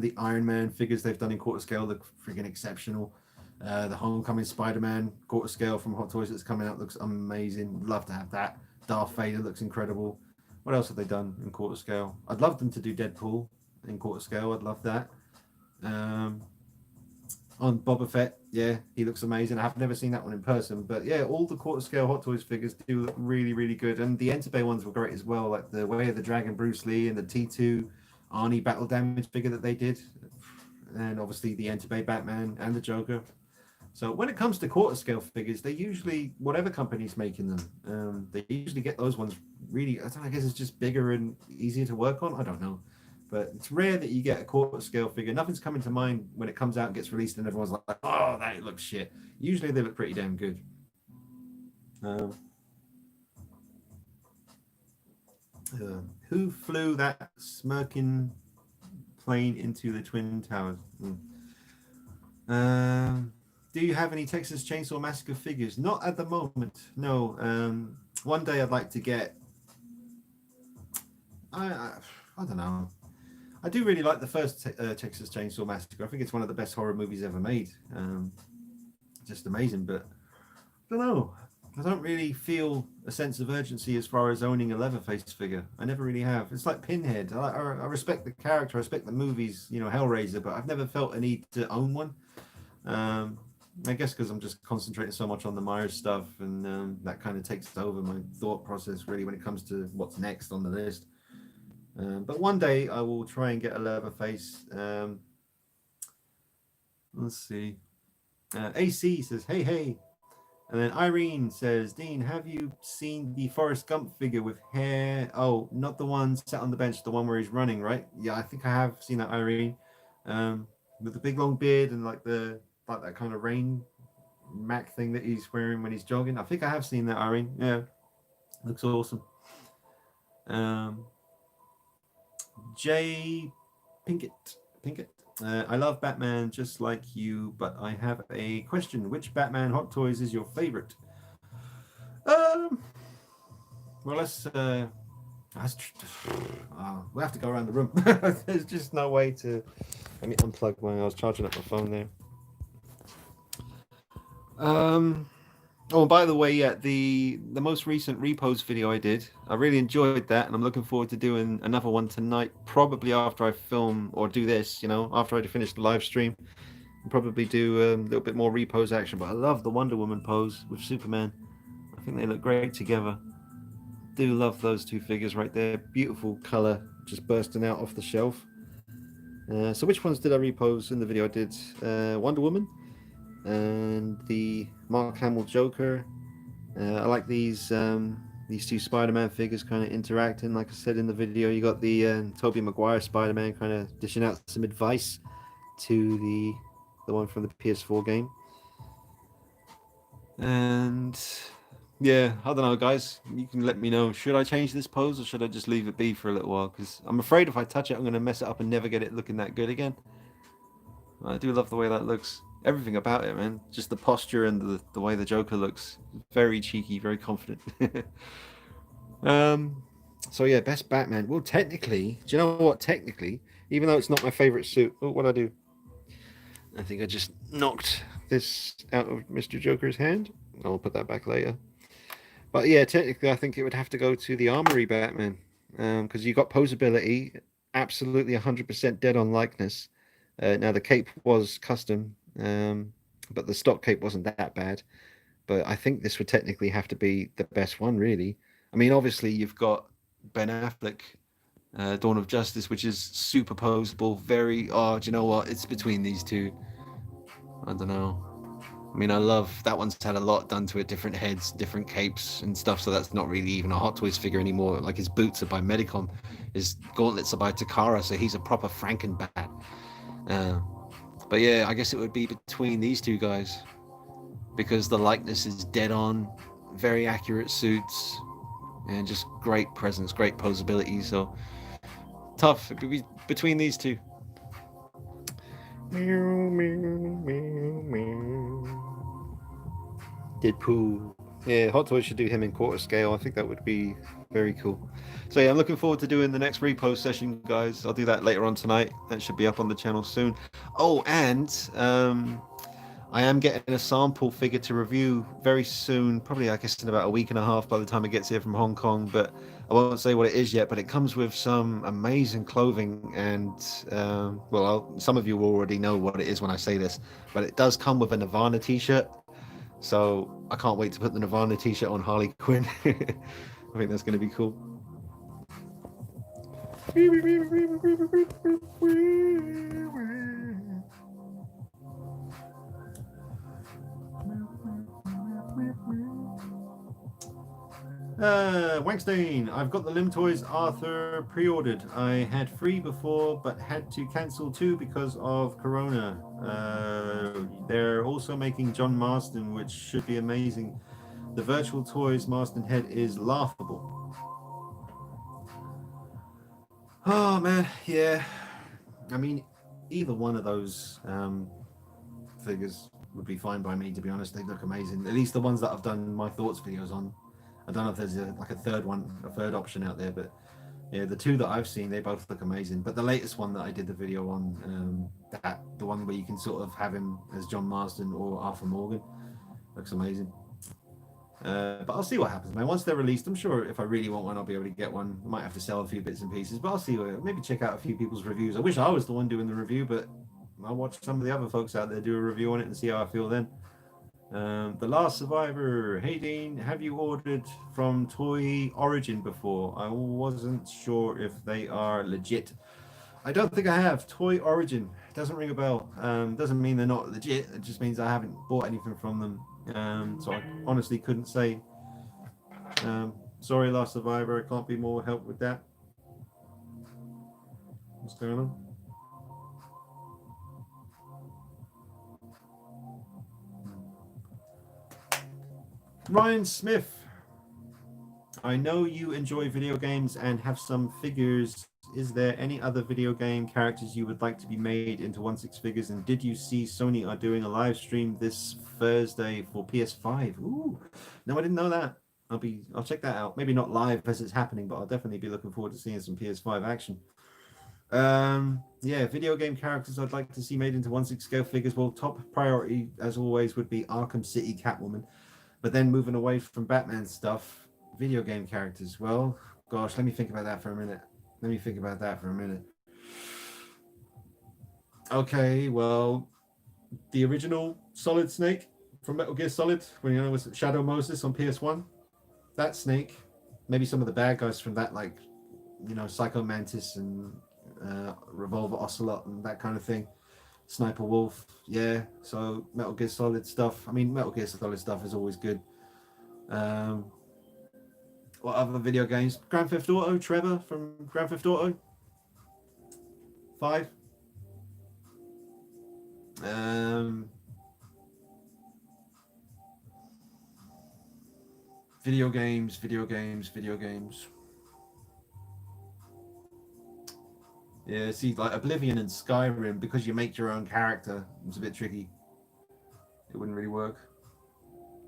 the Iron Man figures they've done in quarter scale look freaking exceptional. The Homecoming Spider-Man quarter scale from Hot Toys that's coming out looks amazing. Love to have that. Darth Vader looks incredible. What else have they done in quarter scale? I'd love them to do Deadpool in quarter scale. I'd love that. On Boba Fett, yeah, he looks amazing. I've never seen that one in person, but yeah, all the quarter scale Hot Toys figures do look really, really good. And the Entebbe ones were great as well, like the Way of the Dragon Bruce Lee and the T2 Arnie Battle Damage figure that they did, and obviously the Entebbe Batman and the Joker. So when it comes to quarter scale figures, they usually, whatever company's making them, they usually get those ones really, I guess it's just bigger and easier to work on. I don't know. But it's rare that you get a quarter scale figure. Nothing's coming to mind when it comes out and gets released and everyone's like, oh, that looks shit. Usually they look pretty damn good. Who flew that smirking plane into the Twin Towers? Do you have any Texas Chainsaw Massacre figures? Not at the moment, no. One day I'd like to get... I don't know. I do really like the first Texas Chainsaw Massacre. I think it's one of the best horror movies ever made. Just amazing, but I don't know. I don't really feel a sense of urgency as far as owning a Leatherface figure. I never really have. It's like Pinhead. I respect the character, I respect the movies, Hellraiser, but I've never felt a need to own one. I guess because I'm just concentrating so much on the Myers stuff, and that kind of takes over my thought process really when it comes to what's next on the list. But one day I will try and get a Leatherface. Let's see. AC says, hey. And then Irene says, Dean, have you seen the Forrest Gump figure with hair? Oh, not the one sat on the bench, the one where he's running, right? Yeah, I think I have seen that, Irene. With the big long beard and like that kind of rain Mac thing that he's wearing when he's jogging. I think I have seen that, Irene. Yeah, looks awesome. Um, Jay Pinkett. I love Batman just like you, but I have a question. Which Batman Hot Toys is your favorite? Um, well, we have to go around the room. There's just no way to. Let me unplug when I was charging up my phone there. Oh, by the way, yeah, the most recent repos video I did, I really enjoyed that, and I'm looking forward to doing another one tonight. Probably after I film or do this, after I finish the live stream, I'll probably do a little bit more repos action. But I love the Wonder Woman pose with Superman. I think they look great together. Do love those two figures right there. Beautiful color, just bursting out off the shelf. So which ones did I repose in the video? I did Wonder Woman and the Mark Hamill Joker. I like these two Spider-Man figures kind of interacting. Like I said in the video, you got the Tobey Maguire Spider-Man kind of dishing out some advice to the one from the PS4 game. And yeah, I don't know, guys. You can let me know. Should I change this pose or should I just leave it be for a little while? Because I'm afraid if I touch it, I'm going to mess it up and never get it looking that good again. I do love the way that looks. Everything about it, man. Just the posture and the way the Joker looks. Very cheeky, very confident. So yeah, best Batman. Well, technically, do you know what? Technically, even though it's not my favorite suit, what'd I do? I think I just knocked this out of Mr. Joker's hand. I'll put that back later. But yeah, technically, I think it would have to go to the Armory Batman, because you got posability, absolutely 100% dead on likeness. Now the cape was custom, but the stock cape wasn't that bad. But I think this would technically have to be the best one, really. I mean, obviously you've got Ben Affleck, Dawn of Justice, which is super posable. Very, do you know what? It's between these two. I don't know. I mean, I love that one's had a lot done to it, different heads, different capes and stuff. So that's not really even a Hot Toys figure anymore. Like his boots are by Medicom, his gauntlets are by Takara, so he's a proper Frankenbat. But yeah, I guess it would be between these two guys because the likeness is dead on, very accurate suits, and just great presence, great posability. So tough. It would be between these two. Deadpool. Yeah, Hot Toys should do him in quarter scale. I think that would be very cool. So yeah, I'm looking forward to doing the next repost session, guys. I'll do that later on tonight. That should be up on the channel soon. Oh, and I am getting a sample figure to review very soon. Probably, I guess, in about a week and a half by the time it gets here from Hong Kong. But I won't say what it is yet. But it comes with some amazing clothing, and some of you will already know what it is when I say this. But it does come with a Nirvana T-shirt. So I can't wait to put the Nirvana T-shirt on Harley Quinn. I think that's going to be cool. Wankstein, I've got the Lim Toys Arthur pre-ordered. I had 3 before, but had to cancel 2 because of Corona. They're also making John Marston, which should be amazing. The Virtual Toys Marston head is laughable. Oh man, yeah. I mean, either one of those figures would be fine by me, to be honest. They look amazing. At least the ones that I've done my thoughts videos on. I don't know if there's a third option out there, but yeah, the 2 that I've seen, they both look amazing. But the latest one that I did the video on, the one where you can sort of have him as John Marston or Arthur Morgan, looks amazing. But I'll see what happens, man. Once they're released, I'm sure if I really want one, I'll be able to get one. I might have to sell a few bits and pieces, but I'll see. Maybe check out a few people's reviews. I wish I was the one doing the review, but I'll watch some of the other folks out there do a review on it and see how I feel then. The Last Survivor. Hey Dean, have you ordered from Toy Origin before? I wasn't sure if they are legit. I don't think I have. Toy Origin doesn't ring a bell. Doesn't mean they're not legit. It just means I haven't bought anything from them. So I honestly couldn't say. Sorry, Last Survivor. I can't be more help with that. What's going on? Ryan Smith, I know you enjoy video games and have some figures. Is there any other video game characters you would like to be made into 1/6 figures? And did you see Sony are doing a live stream this Thursday for PS5? Ooh, no, I didn't know that. I'll check that out. Maybe not live as it's happening, but I'll definitely be looking forward to seeing some PS5 action. Yeah, video game characters I'd like to see made into 1/6 scale figures. Well, top priority as always would be Arkham City Catwoman. But then moving away from Batman stuff, video game characters. Well, gosh, let me think about that for a minute. Let me think about that for a minute. Okay, well, the original Solid Snake from Metal Gear Solid, when you know was Shadow Moses on PS1. That Snake, maybe some of the bad guys from that, like Psycho Mantis and Revolver Ocelot and that kind of thing. Sniper Wolf, yeah. So Metal Gear Solid stuff. I mean, Metal Gear Solid stuff is always good. Um, what other video games? Grand Theft Auto, Trevor from Grand Theft Auto 5. Um, video games. Yeah, see, like Oblivion and Skyrim, because you make your own character, it's a bit tricky. It wouldn't really work.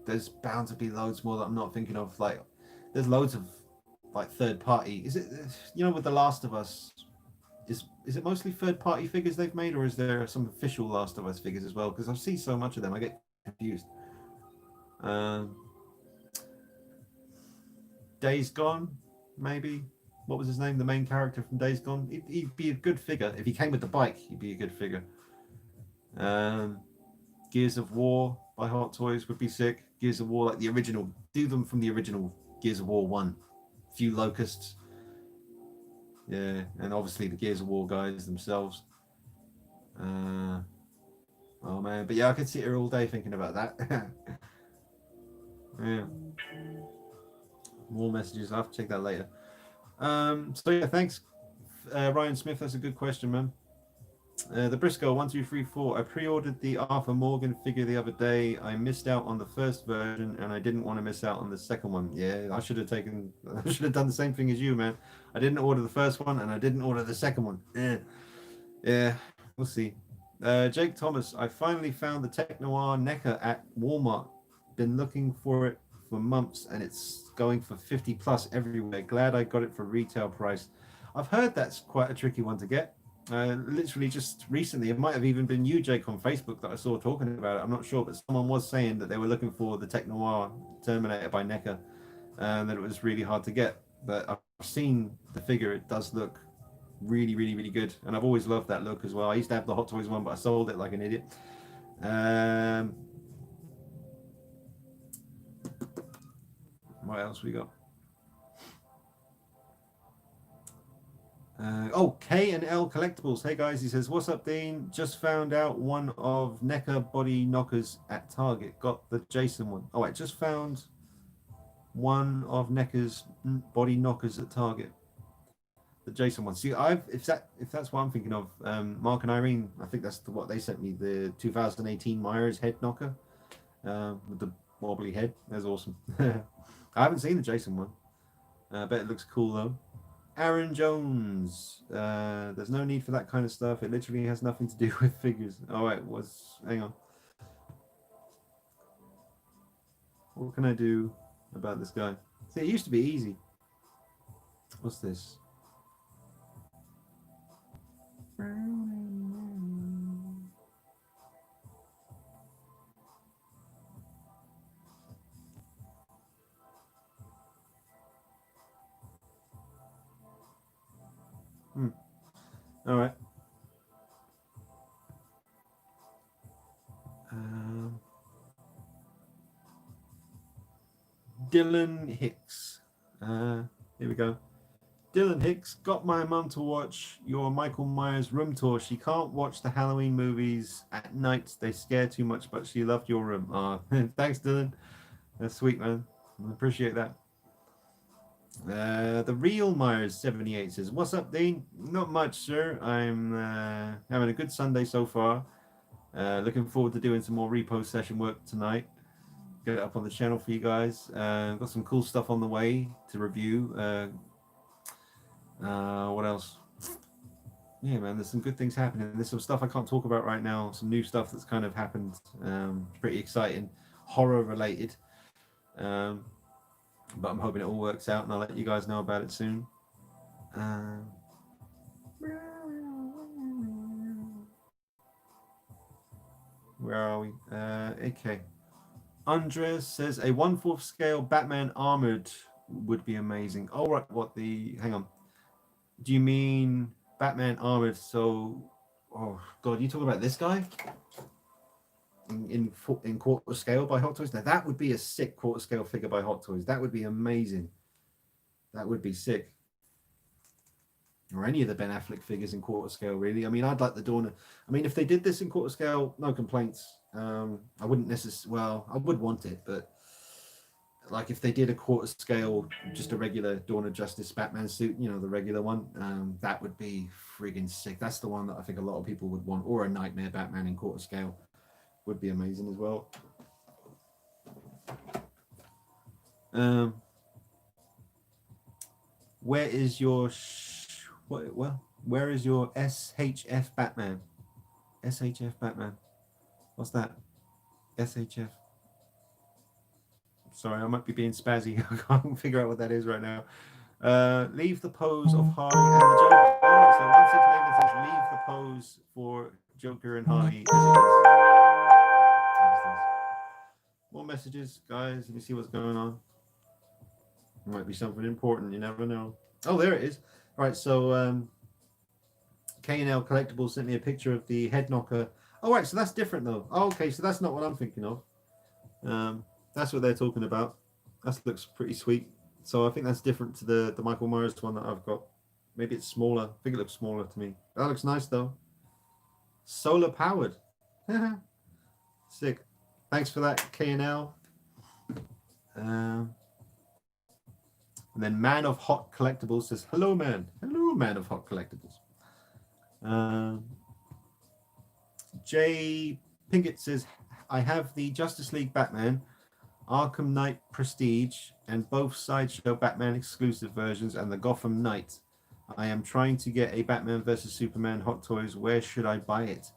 There's bound to be loads more that I'm not thinking of. Like, there's loads of like third party. Is it with The Last of Us? Is it mostly third party figures they've made, or is there some official Last of Us figures as well? Because I see so much of them, I get confused. Um, Days Gone, maybe. What was his name? The main character from Days Gone. He'd be a good figure if he came with the bike. He'd be a good figure. Um, Gears of War by Hot Toys would be sick. Gears of War, like the original. Do them from the original Gears of War 1. Few locusts. Yeah, and obviously the Gears of War guys themselves. Oh man, but yeah, I could sit here all day thinking about that. Yeah, more messages. I'll have to check that later. So yeah, thanks, Ryan Smith. That's a good question, man. The Briscoe 1234. I pre-ordered the Arthur Morgan figure the other day. I missed out on the first version, and I didn't want to miss out on the second one. Yeah, I should have done the same thing as you, man. I didn't order the first one, and I didn't order the second one. Yeah, we'll see. Jake Thomas. I finally found the Tech Noir NECA at Walmart. Been looking for it for months, and it's going for 50 plus everywhere. Glad I got it for retail price. I've heard that's quite a tricky one to get. Literally just recently, it might have even been you, Jake, on Facebook that I saw talking about it. I'm not sure, but someone was saying that they were looking for the Tech Noir Terminator by NECA, and that it was really hard to get. But I've seen the figure; it does look really, really, really good, and I've always loved that look as well. I used to have the Hot Toys one, but I sold it like an idiot. What else we got? K&L Collectibles. Hey guys, he says, what's up, Dean? Just found out one of NECA body knockers at Target. Got the Jason one. Oh, wait, just found one of NECA's body knockers at Target. The Jason one. See, if that's what I'm thinking of, Mark and Irene, I think that's what they sent me, the 2018 Myers head knocker with the wobbly head. That's awesome. I haven't seen the Jason one. I bet it looks cool though. Aaron Jones. There's no need for that kind of stuff. It literally has nothing to do with figures. All right, hang on. What can I do about this guy? See, it used to be easy. What's this? All right. Dylan Hicks. Here we go. Dylan Hicks, got my mum to watch your Michael Myers room tour. She can't watch the Halloween movies at night. They scare too much, but she loved your room. Thanks, Dylan. That's sweet, man. I appreciate that. The real Myers 78 says, what's up, Dean? Not much, sir. I'm having a good Sunday so far. Looking forward to doing some more repo session work tonight. get it up on the channel for you guys. Got some cool stuff on the way to review. What else? Yeah, man, there's some good things happening. There's some stuff I can't talk about right now. Some new stuff that's kind of happened. Pretty exciting, horror related. But I'm hoping it all works out, and I'll let you guys know about it soon. Where are we? Okay. Andres says a 1/4 scale Batman armored would be amazing. Oh, right. Hang on. Do you mean Batman armored? So, oh God, you talking about this guy in quarter scale by Hot Toys? Now that would be a sick quarter scale figure by Hot Toys. That would be amazing. That would be sick. Or any of the Ben Affleck figures in quarter scale, really. I mean, I'd like the Dawn. I mean, if they did this in quarter scale, no complaints. I wouldn't necessarily. Well, I would want it, but like if they did a quarter scale, just a regular Dawn of Justice Batman suit, you know, the regular one, that would be friggin' sick. That's the one that I think a lot of people would want. Or a Nightmare Batman in quarter scale would be amazing as well. Where is your where is your SHF Batman? SHF Batman. What's that? SHF. Sorry, I might be being spazzy. I can't figure out what that is right now. Leave the pose of Harley and the Joker. All right, so 168 says leave the pose for Joker and Harley as it is. More messages, guys. Let me see what's going on. It might be something important. You never know. Oh, there it is. All right, so K&L Collectibles sent me a picture of the head knocker. Oh, right, so that's different though. Oh, okay, so that's not what I'm thinking of. That's what they're talking about. That looks pretty sweet. So I think that's different to the Michael Myers one that I've got. Maybe it's smaller. I think it looks smaller to me. That looks nice though. Solar powered. Sick. Thanks for that, K&L. And then Man of Hot Collectibles says, hello, man. Hello, Man of Hot Collectibles. Jay Pinkett says, I have the Justice League Batman, Arkham Knight Prestige, and both Sideshow Batman exclusive versions and the Gotham Knight. I am trying to get a Batman vs Superman Hot Toys. Where should I buy it?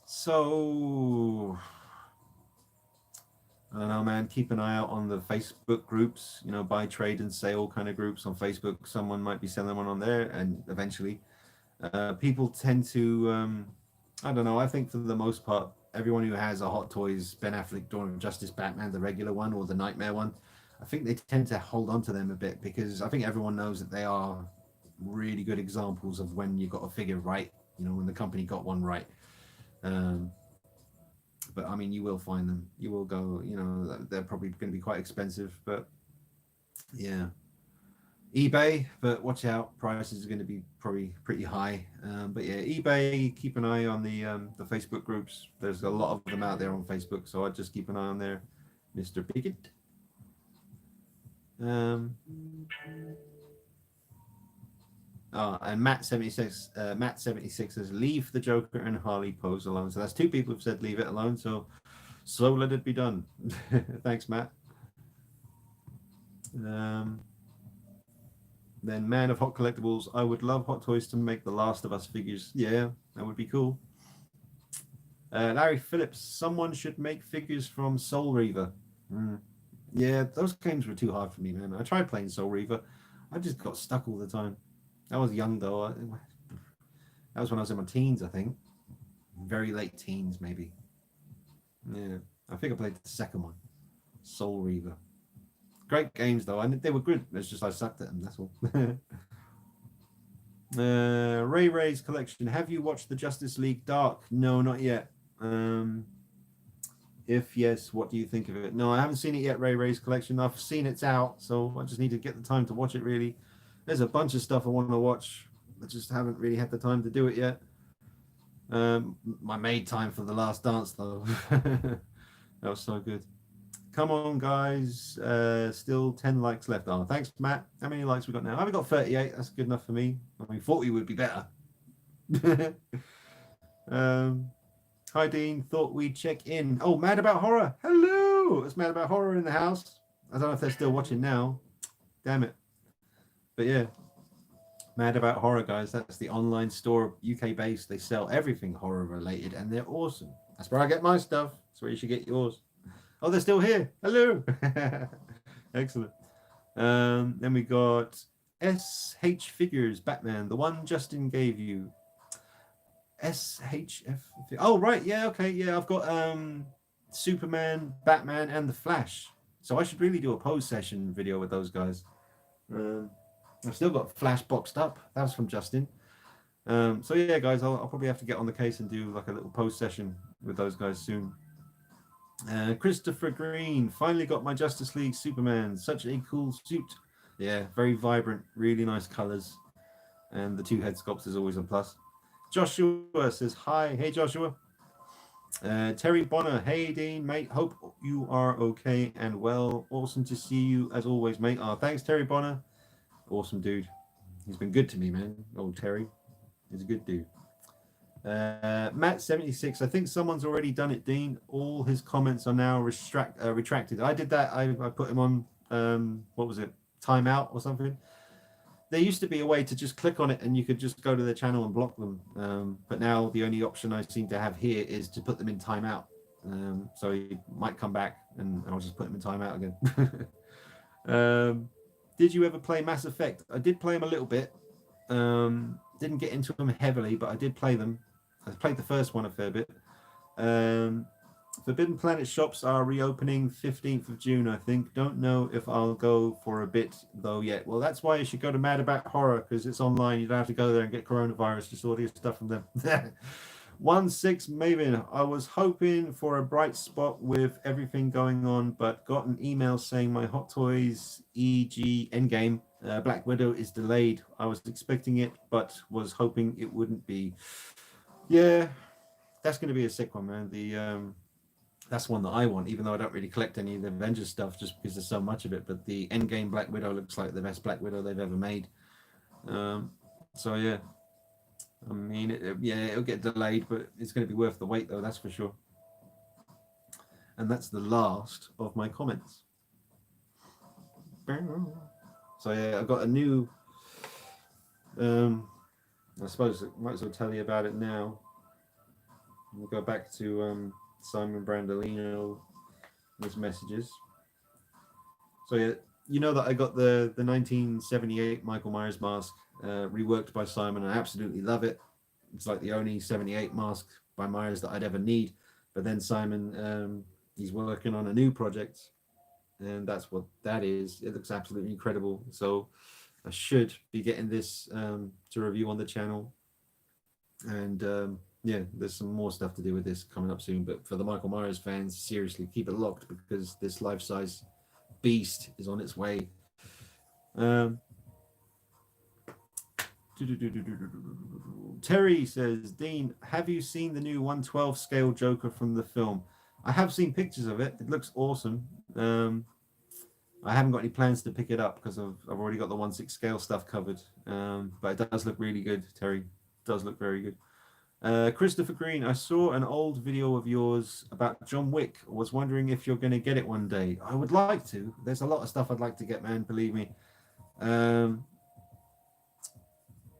So I don't know, man. Keep an eye out on the Facebook groups, you know, buy, trade, and sale kind of groups on Facebook. Someone might be selling one on there, and eventually people tend to, I don't know, I think for the most part, everyone who has a Hot Toys Ben Affleck Dawn of Justice Batman, the regular one or the Nightmare one, I think they tend to hold on to them a bit because I think everyone knows that they are really good examples of when you got a figure right, you know, when the company got one right. But I mean, you will find them. You will go, you know, they're probably going to be quite expensive, but yeah. eBay, but watch out, prices are going to be probably pretty high. But yeah, eBay, keep an eye on the Facebook groups. There's a lot of them out there on Facebook, so I'd just keep an eye on there, Mr. Pickett. And Matt76 says leave the Joker and Harley pose alone. So that's two people who've said leave it alone, so let it be done. Thanks, Matt. Then Man of Hot Collectibles, I would love Hot Toys to make the Last of Us figures. Yeah, that would be cool. Larry Phillips, someone should make figures from Soul Reaver. Yeah, those games were too hard for me, man. I tried playing Soul Reaver. I just got stuck all the time. I was young though. That was when I was in my teens, I think. Very late teens, maybe. Yeah, I think I played the second one, Soul Reaver. Great games though, and they were good. It's just I sucked at them. That's all. Ray's collection. Have you watched the Justice League Dark? No, not yet. If yes, what do you think of it? No, I haven't seen it yet. Ray's collection. I've seen it's out, so I just need to get the time to watch it. Really, there's a bunch of stuff I want to watch. I just haven't really had the time to do it yet. I made time for The Last Dance though. That was so good. Come on, guys. Still 10 likes left. Oh, thanks, Matt. How many likes we got now? I've got 38. That's good enough for me. I mean, 40 would be better. Hi, Dean. Thought we'd check in. Oh, Mad About Horror. Hello. It's Mad About Horror in the house. I don't know if they're still watching now. Damn it. But yeah, Mad About Horror, guys. That's the online store, UK based. They sell everything horror related and they're awesome. That's where I get my stuff. That's where you should get yours. Oh, they're still here. Hello. Excellent. Then we got SH Figures Batman, the one Justin gave you. SHF. Oh, right. Yeah. Okay. Yeah. I've got Superman, Batman, and the Flash. So I should really do a pose session video with those guys. I've still got Flash boxed up. That was from Justin. So yeah, guys, I'll probably have to get on the case and do like a little pose session with those guys soon. Christopher Green, finally got my Justice League Superman. Such a cool suit. Yeah, very vibrant, really nice colors. And the 2 head sculpts is always a plus. Joshua says hi. Hey, Joshua. Terry Bonner, hey Dean, mate. Hope you are okay and well. Awesome to see you as always, mate. Oh, thanks, Terry Bonner. Awesome dude. He's been good to me, man. Old Terry. He's a good dude. Matt76, I think someone's already done it, Dean. All his comments are now retracted. I did that. I put him on, what was it? Timeout or something. There used to be a way to just click on it and you could just go to their channel and block them. But now the only option I seem to have here is to put them in timeout. So he might come back and I'll just put him in timeout again. Did you ever play Mass Effect? I did play them a little bit. Didn't get into them heavily, but I did play them. I played the first one a fair bit. Forbidden Planet shops are reopening 15th of June, I think. Don't know if I'll go for a bit, though, yet. Well, that's why you should go to Mad About Horror, because it's online. You don't have to go there and get coronavirus. Just order your stuff from them. 1-6 Maven. I was hoping for a bright spot with everything going on, but got an email saying my Hot Toys EG Endgame Black Widow is delayed. I was expecting it, but was hoping it wouldn't be. Yeah, that's going to be a sick one, man. That's one that I want, even though I don't really collect any of the Avengers stuff just because there's so much of it. But the Endgame Black Widow looks like the best Black Widow they've ever made. So yeah, I mean, it'll get delayed, but it's going to be worth the wait, though. That's for sure. And that's the last of my comments. So yeah, I've got a new. I suppose I might as well tell you about it now. We'll go back to Simon Brandolino, his messages. So yeah, you know that I got the 1978 Michael Myers mask reworked by Simon. I absolutely love it. It's like the only 78 mask by Myers that I'd ever need. But then Simon, he's working on a new project, and that's what that is. It looks absolutely incredible. So I should be getting this to review on the channel. And yeah, there's some more stuff to do with this coming up soon. But for the Michael Myers fans, seriously, keep it locked because this life-size beast is on its way. Terry says, Dean, have you seen the new 1/12 scale Joker from the film? I have seen pictures of it. It looks awesome. I haven't got any plans to pick it up because I've already got the 1/6 scale stuff covered. But it does look really good, Terry. It does look very good. Christopher Green, I saw an old video of yours about John Wick. I was wondering if you're going to get it one day. I would like to. There's a lot of stuff I'd like to get, man. Believe me.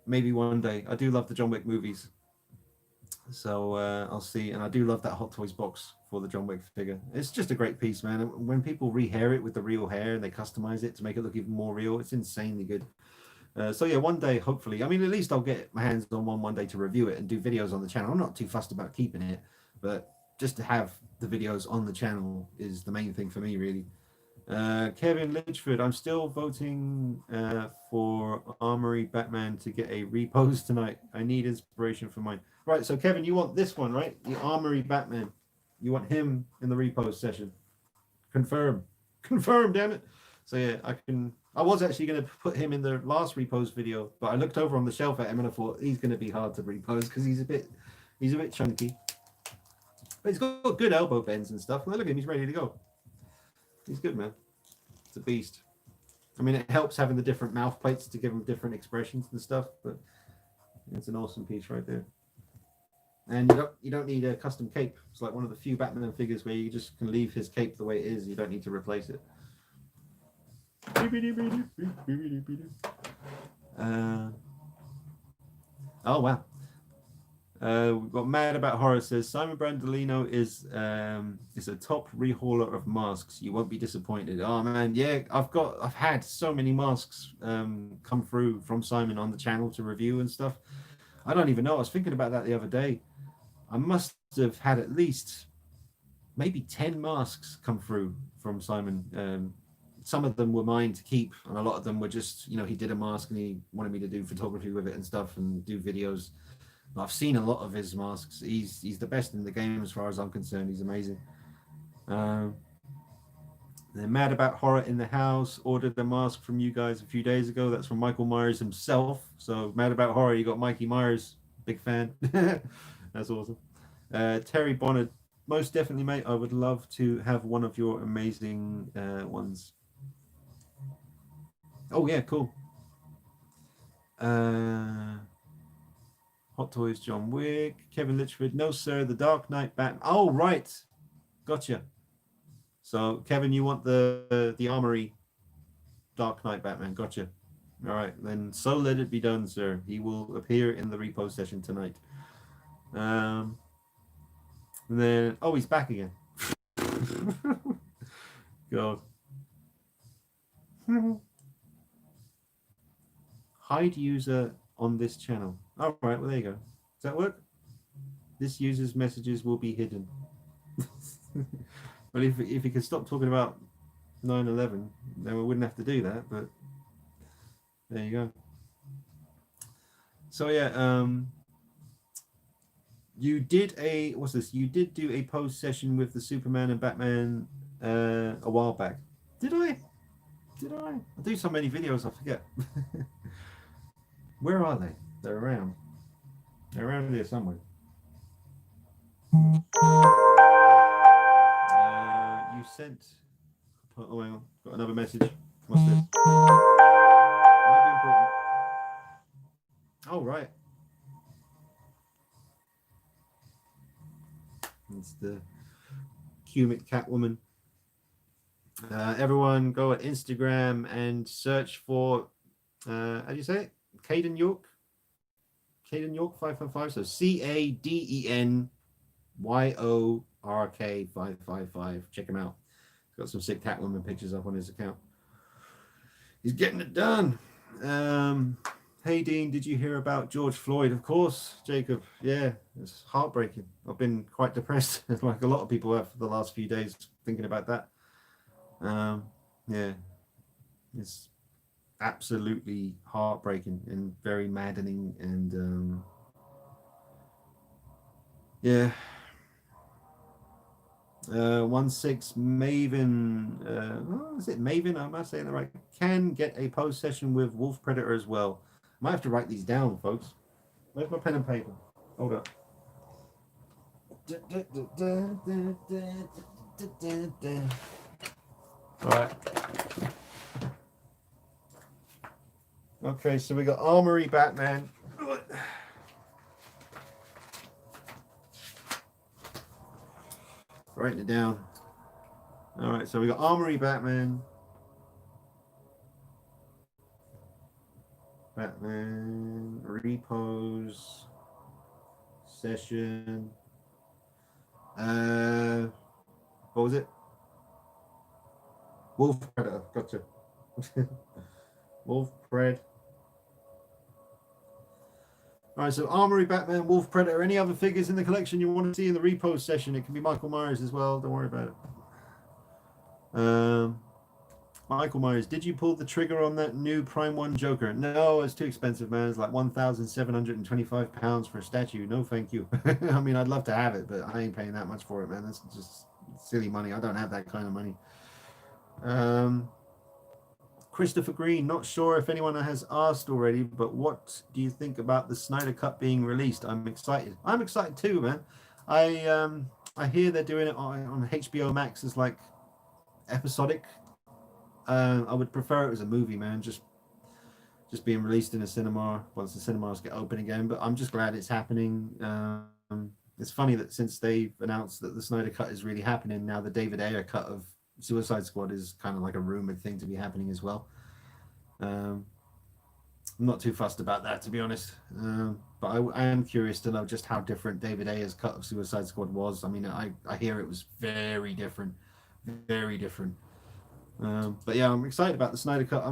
Maybe one day. I do love the John Wick movies. So I'll see. And I do love that Hot Toys box for the John Wick figure. It's just a great piece, man. When people rehair it with the real hair and they customize it to make it look even more real, it's insanely good. So yeah, one day, hopefully. I mean, at least I'll get my hands on one day to review it and do videos on the channel. I'm not too fussed about keeping it, but just to have the videos on the channel is the main thing for me, really. Kevin Litchford, I'm still voting for Armory Batman to get a repose tonight. I need inspiration for mine. Right, so Kevin, you want this one, right? The Armory Batman. You want him in the repose session. Confirm. Confirm, damn it. So yeah, I was actually going to put him in the last repose video, but I looked over on the shelf at him and I thought he's going to be hard to repose because he's a bit chunky. But he's got good elbow bends and stuff. Look at him, he's ready to go. He's good, man. It's a beast. I mean, it helps having the different mouth plates to give him different expressions and stuff, but it's an awesome piece right there. And you don't need a custom cape. It's like one of the few Batman figures where you just can leave his cape the way it is. You don't need to replace it. Oh wow. We've got Mad About Horror says Simon Brandolino is a top rehauler of masks. You won't be disappointed. Oh man, yeah, I've had so many masks come through from Simon on the channel to review and stuff. I don't even know. I was thinking about that the other day. I must have had at least maybe 10 masks come through from Simon. Some of them were mine to keep, and a lot of them were just, he did a mask and he wanted me to do photography with it and stuff and do videos. I've seen a lot of his masks. He's the best in the game as far as I'm concerned. He's amazing. They're mad about horror in the house. Ordered a mask from you guys a few days ago. That's from Michael Myers himself. So mad about horror. You got Mikey Myers, big fan. That's awesome. Terry Bonner, most definitely, mate. I would love to have one of your amazing ones. Oh yeah, cool. Hot Toys, John Wick, Kevin Litchford. No, sir, the Dark Knight Batman. Oh, right. Gotcha. So, Kevin, you want the Armory Dark Knight Batman. Gotcha. All right, then so let it be done, sir. He will appear in the repo session tonight. And then, oh, he's back again. God. Hide user on this channel. All right, well, there you go. Does that work? This user's messages will be hidden. But if he could stop talking about 9/11, then we wouldn't have to do that. But there you go. So yeah, you did what's this? You did do a post session with the Superman and Batman a while back. Did I? I do so many videos, I forget. Where are they? They're around. They're around here somewhere. You sent. Oh, hang on. Got another message. What's this? Might be important. Oh, right. It's the Cumic Catwoman. Everyone go at Instagram and search for, how do you say it? Caden York? Caden York 555. So CADENYORK 555. Check him out. He's got some sick Catwoman pictures up on his account. He's getting it done. Hey Dean, did you hear about George Floyd? Of course, Jacob. Yeah, it's heartbreaking. I've been quite depressed, like a lot of people have for the last few days, thinking about that. Yeah, it's absolutely heartbreaking and very maddening, and yeah. 16 Maven, is it Maven? Am I saying that right? Can get a post session with Wolf Predator as well. Might have to write these down, folks. Where's my pen and paper? Hold up. All right. Okay, so we got Armory Batman. Writing it down. All right, so we got Armory Batman. Batman repose session. What was it? Wolf Predator. Gotcha. Wolf Pred. All right, so Armory, Batman, Wolf Predator. Any other figures in the collection you want to see in the repose session? It can be Michael Myers as well. Don't worry about it. Michael Myers, did you pull the trigger on that new Prime 1 Joker? No, it's too expensive, man. It's like £1,725 for a statue. No, thank you. I mean, I'd love to have it, but I ain't paying that much for it, man. That's just silly money. I don't have that kind of money. Christopher Green, not sure if anyone has asked already, but what do you think about the Snyder Cut being released? I'm excited. I'm excited too, man. I hear they're doing it on HBO Max as like episodic. I would prefer it as a movie, man. Just being released in a cinema once the cinemas get open again. But I'm just glad it's happening. it's funny that since they've announced that the Snyder Cut is really happening, now the David Ayer cut of Suicide Squad is kind of like a rumored thing to be happening as well. Um, I'm not too fussed about that, to be honest. But I am curious to know just how different David Ayer's cut of Suicide Squad was. I mean, I hear it was very different, very different. But yeah, I'm excited about the Snyder Cut.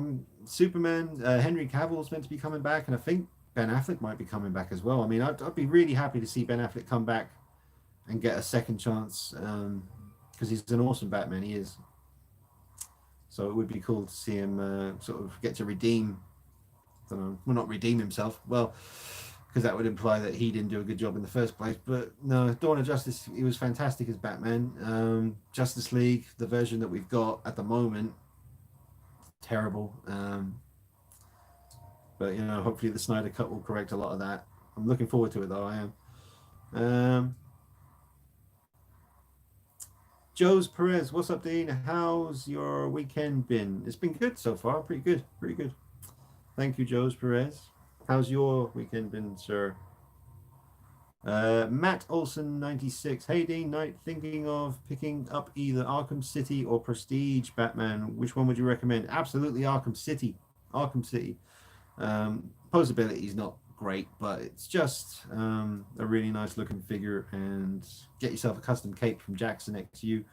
Superman. Henry Cavill's meant to be coming back, and I think Ben Affleck might be coming back as well. I mean, I'd be really happy to see Ben Affleck come back and get a second chance, because he's an awesome Batman. He is. So it would be cool to see him sort of get to redeem. I don't know, well, not redeem himself. Well, because that would imply that he didn't do a good job in the first place. But no, Dawn of Justice, he was fantastic as Batman. Justice League, the version that we've got at the moment, terrible. But you know, hopefully the Snyder Cut will correct a lot of that. I'm looking forward to it, though. I am. Joe's Perez, what's up, Dean? How's your weekend been? It's been good so far. Pretty good. Pretty good. Thank you, Joe's Perez. How's your weekend been, sir? Matt Olson 96. Hey Dean, Knight, thinking of picking up either Arkham City or Prestige Batman. Which one would you recommend? Absolutely Arkham City. Arkham City. Posability is not great, but it's just a really nice looking figure, and get yourself a custom cape from Jackson XU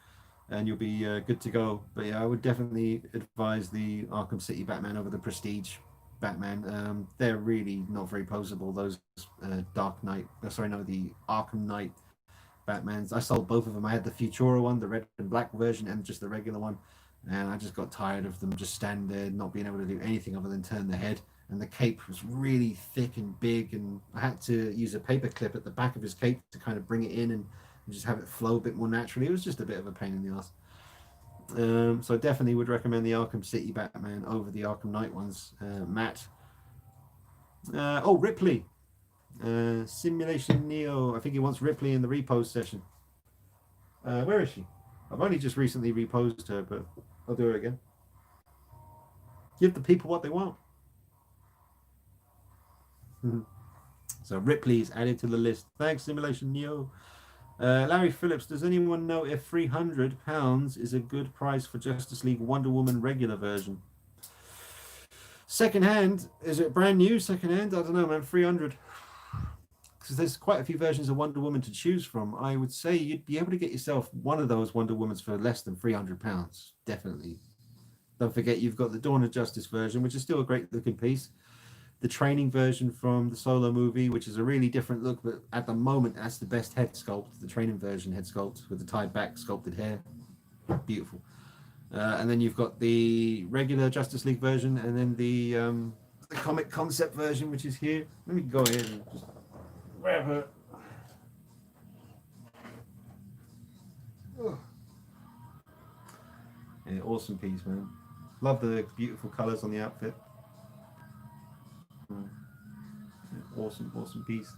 and you'll be good to go. But yeah, I would definitely advise the Arkham City Batman over the Prestige Batman. They're really not very posable, those Dark Knight, sorry, no, the Arkham Knight Batmans. I sold both of them. I had the Futura one, the red and black version, and just the regular one, and I just got tired of them just standing there not being able to do anything other than turn the head. And the cape was really thick and big, and I had to use a paper clip at the back of his cape to kind of bring it in and just have it flow a bit more naturally. It was just a bit of a pain in the ass. So I definitely would recommend the Arkham City Batman over the Arkham Knight ones. Matt. Oh, Ripley. Simulation Neo. I think he wants Ripley in the repose session. Where is she? I've only just recently reposed her, but I'll do her again. Give the people what they want. So Ripley is added to the list. Thanks, Simulation Neo. Larry Phillips, does anyone know if £300 is a good price for Justice League Wonder Woman regular version? Second hand, is it brand new second hand? I don't know, man. 300, because there's quite a few versions of Wonder Woman to choose from. I would say you'd be able to get yourself one of those Wonder Womans for less than £300, definitely. Don't forget you've got the Dawn of Justice version, which is still a great looking piece. The training version from the Solo movie, which is a really different look, but at the moment that's the best head sculpt, the training version head sculpt with the tied back sculpted hair. Beautiful. And then you've got the regular Justice League version, and then the comic concept version, which is here. Let me go ahead and just grab her. Oh. Yeah, awesome piece, man. Love the beautiful colors on the outfit. Awesome, awesome piece.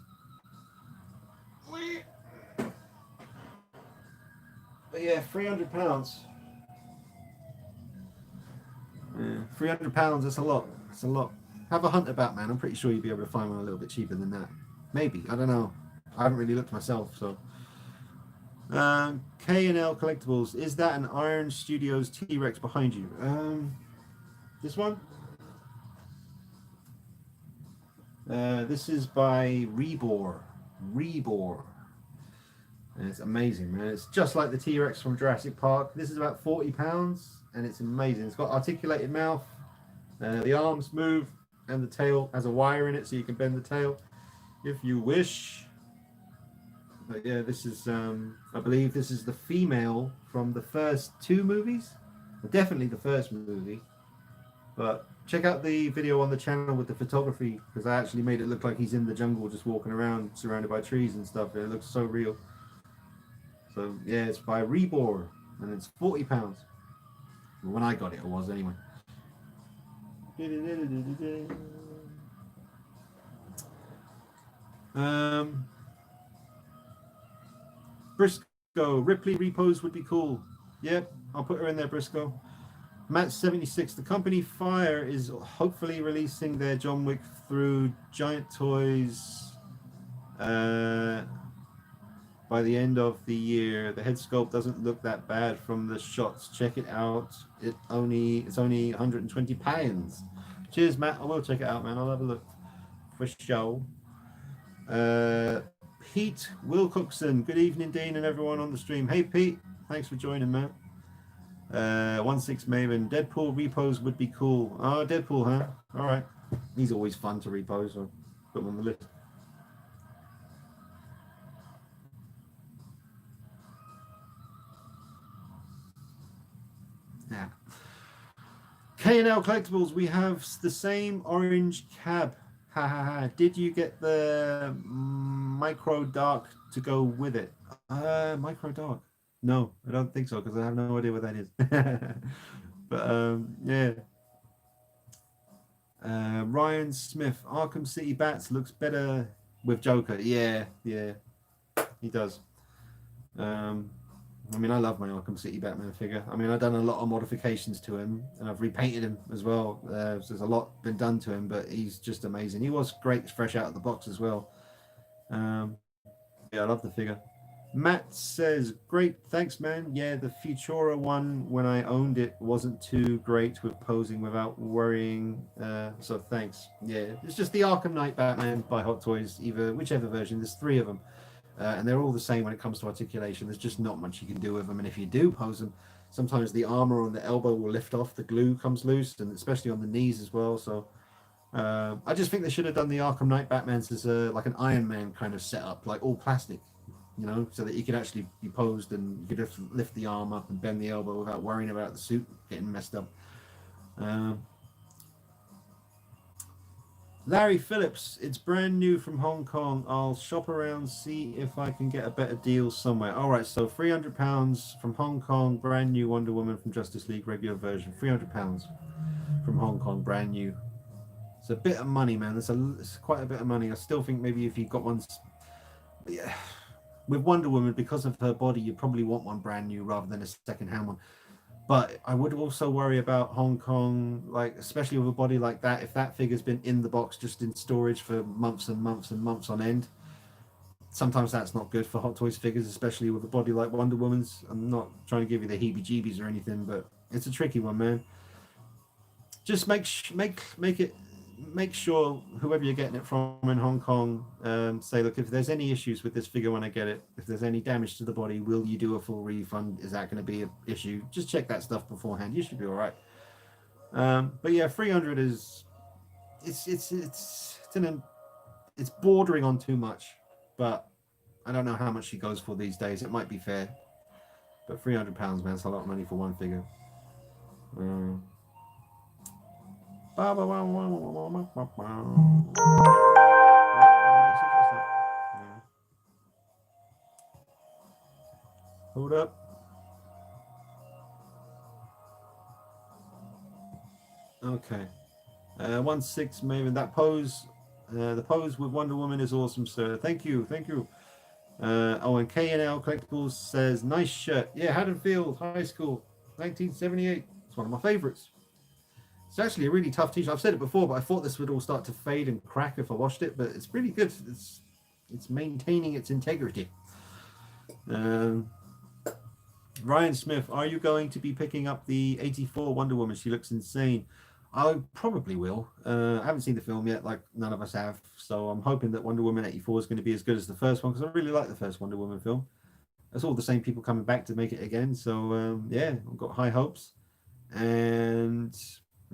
But yeah, £300. Yeah, £300. That's a lot. That's a lot. Have a hunt about, man. I'm pretty sure you'll be able to find one a little bit cheaper than that. Maybe. I don't know. I haven't really looked myself. So, K&L Collectibles. Is that an Iron Studios T-Rex behind you? This one. This is by Rebor. And it's amazing, man. It's just like the T-Rex from Jurassic Park. This is about £40, and it's amazing. It's got articulated mouth, the arms move, and the tail has a wire in it, so you can bend the tail if you wish. But yeah, this is, I believe this is the female from the first two movies. Well, definitely the first movie. But check out the video on the channel with the photography, because I actually made it look like he's in the jungle just walking around surrounded by trees and stuff. It looks so real. So yeah, it's by Rebor, and it's £40. Well, when I got it, it was anyway. Briscoe, Ripley repose would be cool. Yep, I'll put her in there, Briscoe. Matt 76, the company Fire is hopefully releasing their John Wick through Giant Toys by the end of the year. The head sculpt doesn't look that bad from the shots. Check it out. It's only £120. Cheers, Matt. I will check it out, man. I'll have a look for show. Pete Wilcoxon. Good evening, Dean, and everyone on the stream. Hey, Pete. Thanks for joining, man. 1-6 Maven. Deadpool repos would be cool. Oh, Deadpool, huh? All right. He's always fun to repose. So put him on the list. Yeah. K&L Collectibles, we have the same orange cab. Ha ha ha. Did you get the micro dark to go with it? Micro dark. No, I don't think so because I have no idea what that is. But yeah. Ryan Smith, Arkham City Bats looks better with Joker. Yeah, yeah, he does. I mean, I love my Arkham City Batman figure. I mean, I've done a lot of modifications to him, and I've repainted him as well. So there's a lot been done to him, but he's just amazing. He was great fresh out of the box as well. Yeah, I love the figure. Matt says, great, thanks, man. Yeah, the Futura one, when I owned it, wasn't too great with posing without worrying. So thanks. Yeah, it's just the Arkham Knight Batman by Hot Toys, whichever version. There's three of them. And they're all the same when it comes to articulation. There's just not much you can do with them. And if you do pose them, sometimes the armor on the elbow will lift off, the glue comes loose, and especially on the knees as well. So I just think they should have done the Arkham Knight Batmans as like an Iron Man kind of setup, like all plastic, so that you could actually be posed and you could lift the arm up and bend the elbow without worrying about the suit getting messed up. Larry Phillips, it's brand new from Hong Kong. I'll shop around, see if I can get a better deal somewhere. All right, so £300 from Hong Kong, brand new Wonder Woman from Justice League regular version. £300 from Hong Kong, brand new. It's a bit of money, man. It's quite a bit of money. I still think maybe if you got one, yeah, with Wonder Woman, because of her body, you probably want one brand new rather than a second-hand one. But I would also worry about Hong Kong, like especially with a body like that. If that figure's been in the box, just in storage for months and months and months on end, sometimes that's not good for Hot Toys figures, especially with a body like Wonder Woman's. I'm not trying to give you the heebie-jeebies or anything, but it's a tricky one, man. Just make sure whoever you're getting it from in Hong Kong, say, look, if there's any issues with this figure when I get it, if there's any damage to the body, will you do a full refund? Is that going to be an issue? Just check that stuff beforehand. You should be all right. But yeah, 300 is it's bordering on too much, but I don't know how much she goes for these days. It might be fair, but £300, man, that's a lot of money for one figure. Hold up. Okay. 1-6 Maven. That pose, the pose with Wonder Woman is awesome, sir. Thank you. Thank you. And K&L Collectibles says, nice shirt. Yeah, Haddonfield High School, 1978. It's one of my favorites. It's actually a really tough t-shirt. I've said it before, but I thought this would all start to fade and crack if I washed it, but it's really good. It's maintaining its integrity. Ryan Smith, are you going to be picking up the 84 Wonder Woman? She looks insane. I probably will. I haven't seen the film yet, like none of us have. So I'm hoping that Wonder Woman 84 is going to be as good as the first one, because I really like the first Wonder Woman film. It's all the same people coming back to make it again. So yeah, I've got high hopes. And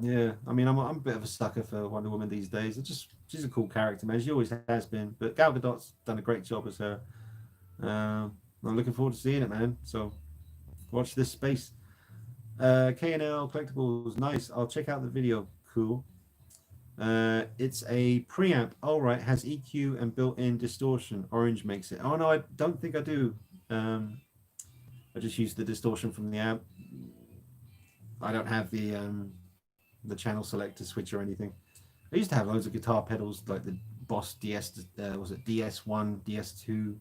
yeah, I mean, I'm a bit of a sucker for Wonder Woman these days. She's a cool character, man. She always has been. But Gal Gadot's done a great job as her. I'm looking forward to seeing it, man. So watch this space. K&L Collectibles, nice. I'll check out the video. Cool. It's a preamp. All right, has EQ and built-in distortion. Orange makes it. Oh no, I don't think I do. I just use the distortion from the amp. I don't have the channel selector switch or anything. I used to have loads of guitar pedals, like the Boss DS. Was it DS1, DS2?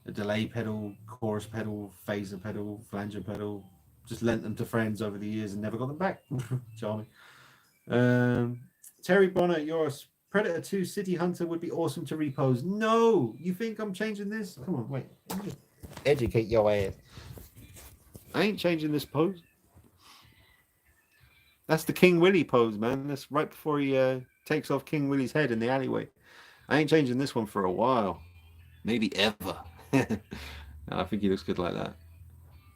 A delay pedal, chorus pedal, phaser pedal, flanger pedal. Just lent them to friends over the years and never got them back. Charming. Terry Bonner, you're Predator 2 City Hunter would be awesome to repose. No, you think I'm changing this? Come on, wait. Let me just educate your ass. I ain't changing this pose. That's the King Willie pose, man. That's right before he takes off King Willie's head in the alleyway. I ain't changing this one for a while. Maybe ever. I think he looks good like that.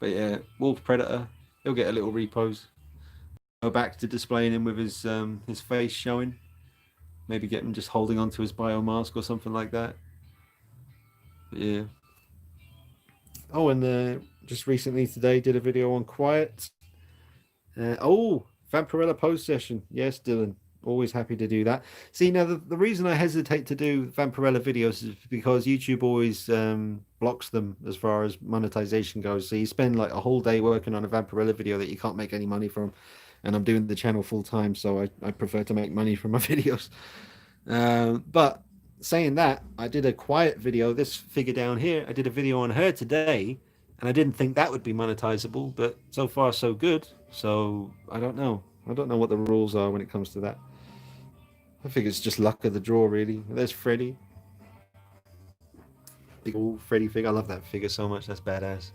But yeah, Wolf Predator, he'll get a little repose. Go back to displaying him with his face showing. Maybe get him just holding onto his biomask or something like that. But yeah. Oh, and just recently today did a video on Quiet. Vampirella pose session. Yes, Dylan. Always happy to do that. See, now the reason I hesitate to do Vampirella videos is because YouTube always blocks them as far as monetization goes. So you spend like a whole day working on a Vampirella video that you can't make any money from. And I'm doing the channel full time, so I prefer to make money from my videos. But saying that, I did a Quiet video, this figure down here. I did a video on her today, and I didn't think that would be monetizable, but so far so good. So I don't know. I don't know what the rules are when it comes to that. I think it's just luck of the draw, really. There's Freddy. Big old Freddy figure. I love that figure so much. That's badass.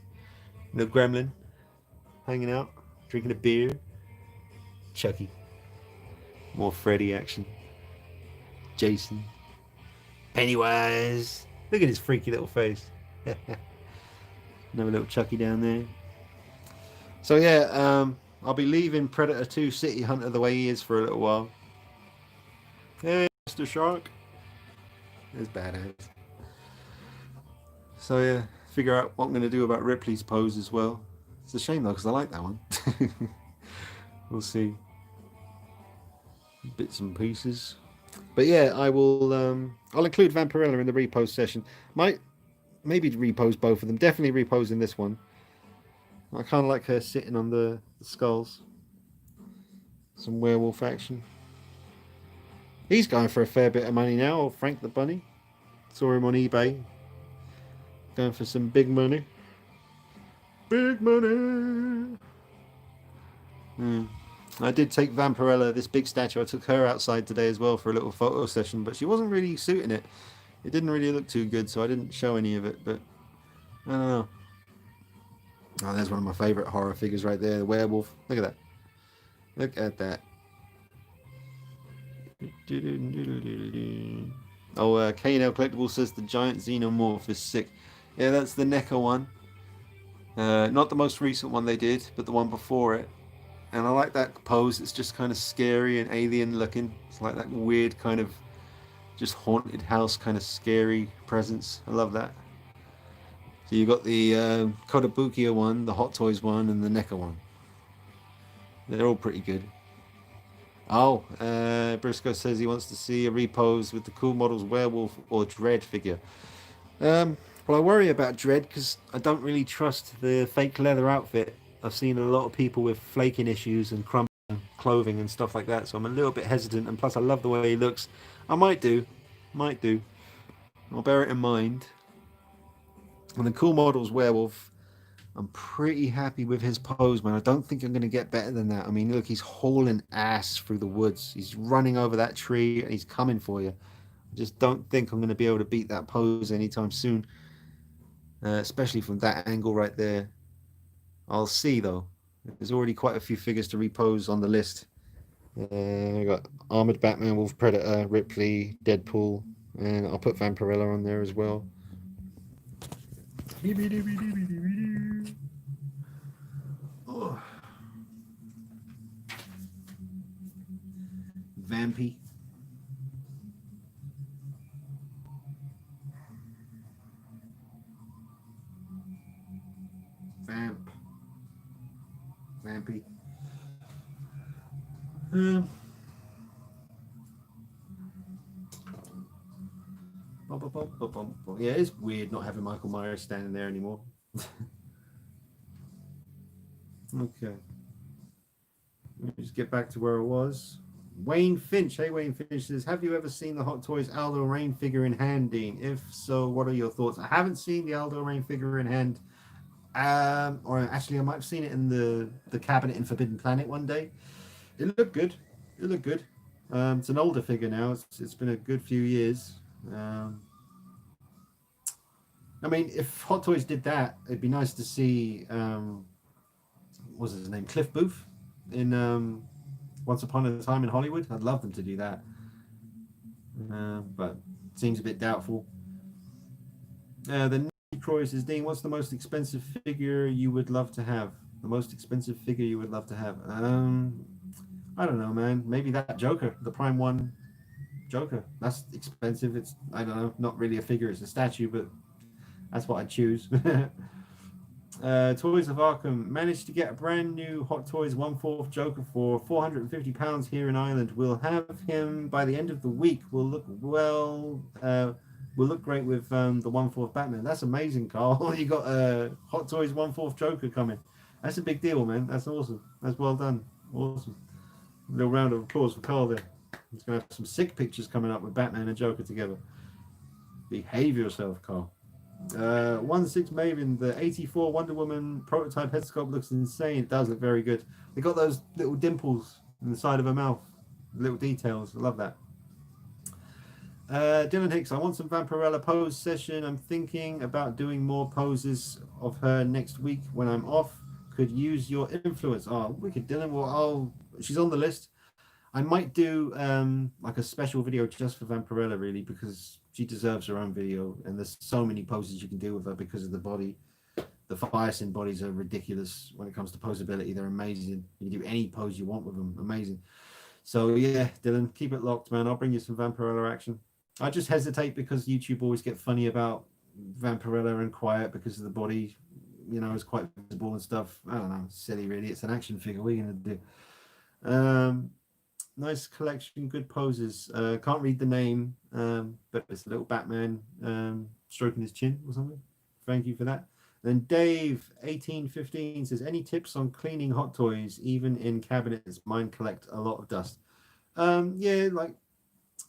The Gremlin hanging out, drinking a beer. Chucky. More Freddy action. Jason. Pennywise. Look at his freaky little face. Another little Chucky down there. So yeah, I'll be leaving Predator 2 City Hunter the way he is for a little while. Hey, Mr. Shark. It's badass. So yeah, figure out what I'm going to do about Ripley's pose as well. It's a shame though, because I like that one. We'll see. Bits and pieces. But yeah, I will. I'll include Vampirella in the repose session. Might maybe repose both of them. Definitely repose in this one. I kind of like her sitting on the skulls. Some werewolf action. He's going for a fair bit of money now. Frank the Bunny. Saw him on eBay. Going for some big money. Big money. I did take Vampirella, this big statue. I took her outside today as well for a little photo session, but she wasn't really suiting it. It didn't really look too good, so I didn't show any of it, but I don't know. Oh, there's one of my favourite horror figures right there, the werewolf. Look at that. Look at that. Oh, K&L Collectible says the giant xenomorph is sick. Yeah, that's the NECA one. Not the most recent one they did, but the one before it. And I like that pose. It's just kind of scary and alien looking. It's like that weird kind of just haunted house kind of scary presence. I love that. So you got the Kotobukiya one, the Hot Toys one, and the NECA one. They're all pretty good. Oh, Briscoe says he wants to see a repose with the Cool Models Werewolf or Dread figure. Well, I worry about Dread because I don't really trust the fake leather outfit. I've seen a lot of people with flaking issues and crumbling clothing and stuff like that, so I'm a little bit hesitant, and plus I love the way he looks. I might do. I'll bear it in mind. And the Cool Models Werewolf, I'm pretty happy with his pose, man. I don't think I'm going to get better than that. I mean, look, he's hauling ass through the woods. He's running over that tree, and he's coming for you. I just don't think I'm going to be able to beat that pose anytime soon, especially from that angle right there. I'll see, though. There's already quite a few figures to repose on the list. We got Armored Batman, Wolf Predator, Ripley, Deadpool, and I'll put Vampirella on there as well. Oh. Vampy. Vampy. Yeah, it's weird not having Michael Myers standing there anymore. Okay. Let me just get back to where I was. Wayne Finch. Hey, Wayne Finch says, have you ever seen the Hot Toys Aldo Rain figure in hand, Dean? If so, what are your thoughts? I haven't seen the Aldo Rain figure in hand. Or actually, I might have seen it in the cabinet in Forbidden Planet one day. It looked good. It's an older figure now. It's been a good few years. I mean, if Hot Toys did that, it'd be nice to see. What's his name? Cliff Booth in Once Upon a Time in Hollywood. I'd love them to do that, but it seems a bit doubtful. The Croy says, Dean, what's the most expensive figure you would love to have? The most expensive figure you would love to have? I don't know, man. Maybe that Joker, the Prime One Joker. That's expensive. It's, I don't know, not really a figure. It's a statue, but that's what I choose. Toys of Arkham managed to get a brand new Hot Toys 1/4 Joker for £450 here in Ireland. We'll have him by the end of the week. Will look well. Will look great with the 1/4 Batman. That's amazing, Carl. You got a Hot Toys 1/4 Joker coming. That's a big deal, man. That's awesome. That's well done. Awesome. A little round of applause for Carl there. He's gonna have some sick pictures coming up with Batman and Joker together. Behave yourself, Carl. 1/6 Maven, the 84 Wonder Woman prototype head sculpt looks insane. It does look very good. They got those little dimples in the side of her mouth, little details. I love that. Dylan Hicks, I want some Vampirella pose session. I'm thinking about doing more poses of her next week when I'm off. Could use your influence. Oh, wicked, Dylan. Well, she's on the list. I might do like a special video just for Vampirella, really, because she deserves her own video, and there's so many poses you can do with her because of the body. The Firesin bodies are ridiculous when it comes to posability. They're amazing. You can do any pose you want with them. Amazing. So yeah, Dylan, keep it locked, man. I'll bring you some Vampirella action. I just hesitate because YouTube always get funny about Vampirella and Quiet because of the body, you know, is quite visible and stuff. I don't know, silly really. It's an action figure. What are you gonna do? Nice collection, good poses. Can't read the name, but it's a little Batman stroking his chin or something. Thank you for that. Then Dave 1815 says, any tips on cleaning Hot Toys, even in cabinets? Mine collect a lot of dust. Yeah, like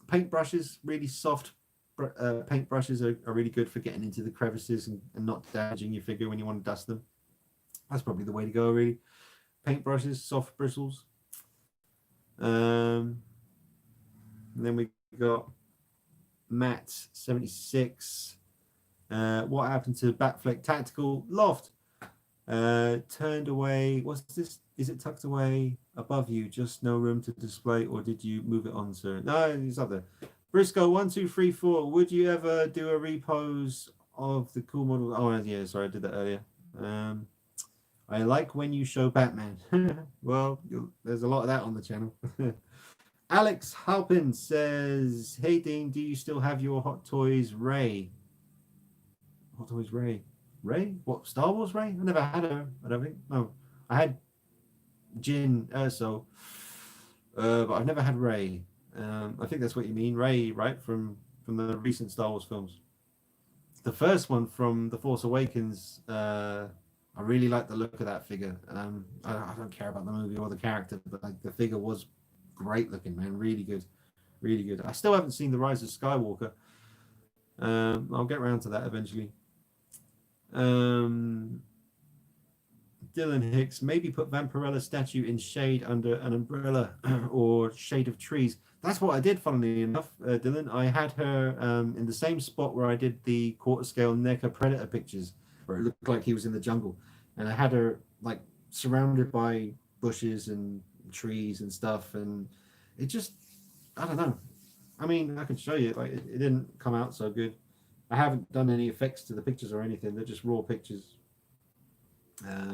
paint brushes, really soft paint brushes are really good for getting into the crevices and not damaging your figure when you want to dust them. That's probably the way to go, really. Paint brushes, soft bristles. And then we got Matt 76. What happened to Batfleck Tactical Loft? Turned away. What's this? Is it tucked away above you? Just no room to display, or did you move it on, sir? No, it's up there. Briscoe 1234. Would you ever do a repose of the cool model? Oh yeah, sorry, I did that earlier. I like when you show Batman. Well, there's a lot of that on the channel. Alex Halpin says, hey Dean, do you still have your Hot Toys Ray? Hot Toys Ray? Ray? What, Star Wars Ray? I never had her, I don't think. No, I had Jin Erso, but I've never had Ray. I think that's what you mean, Ray, right? From the recent Star Wars films. The first one from The Force Awakens, I really like the look of that figure. I don't care about the movie or the character, but like the figure was great looking, man. Really good, really good. I still haven't seen The Rise of Skywalker. I'll get around to that eventually. Dylan Hicks, maybe put Vampirella statue in shade under an umbrella or shade of trees. That's what I did, funnily enough, Dylan. I had her in the same spot where I did the quarter scale NECA Predator pictures, where it looked like he was in the jungle. And I had her like surrounded by bushes and trees and stuff. And it just, I don't know. I mean, I can show you, like it didn't come out so good. I haven't done any effects to the pictures or anything. They're just raw pictures.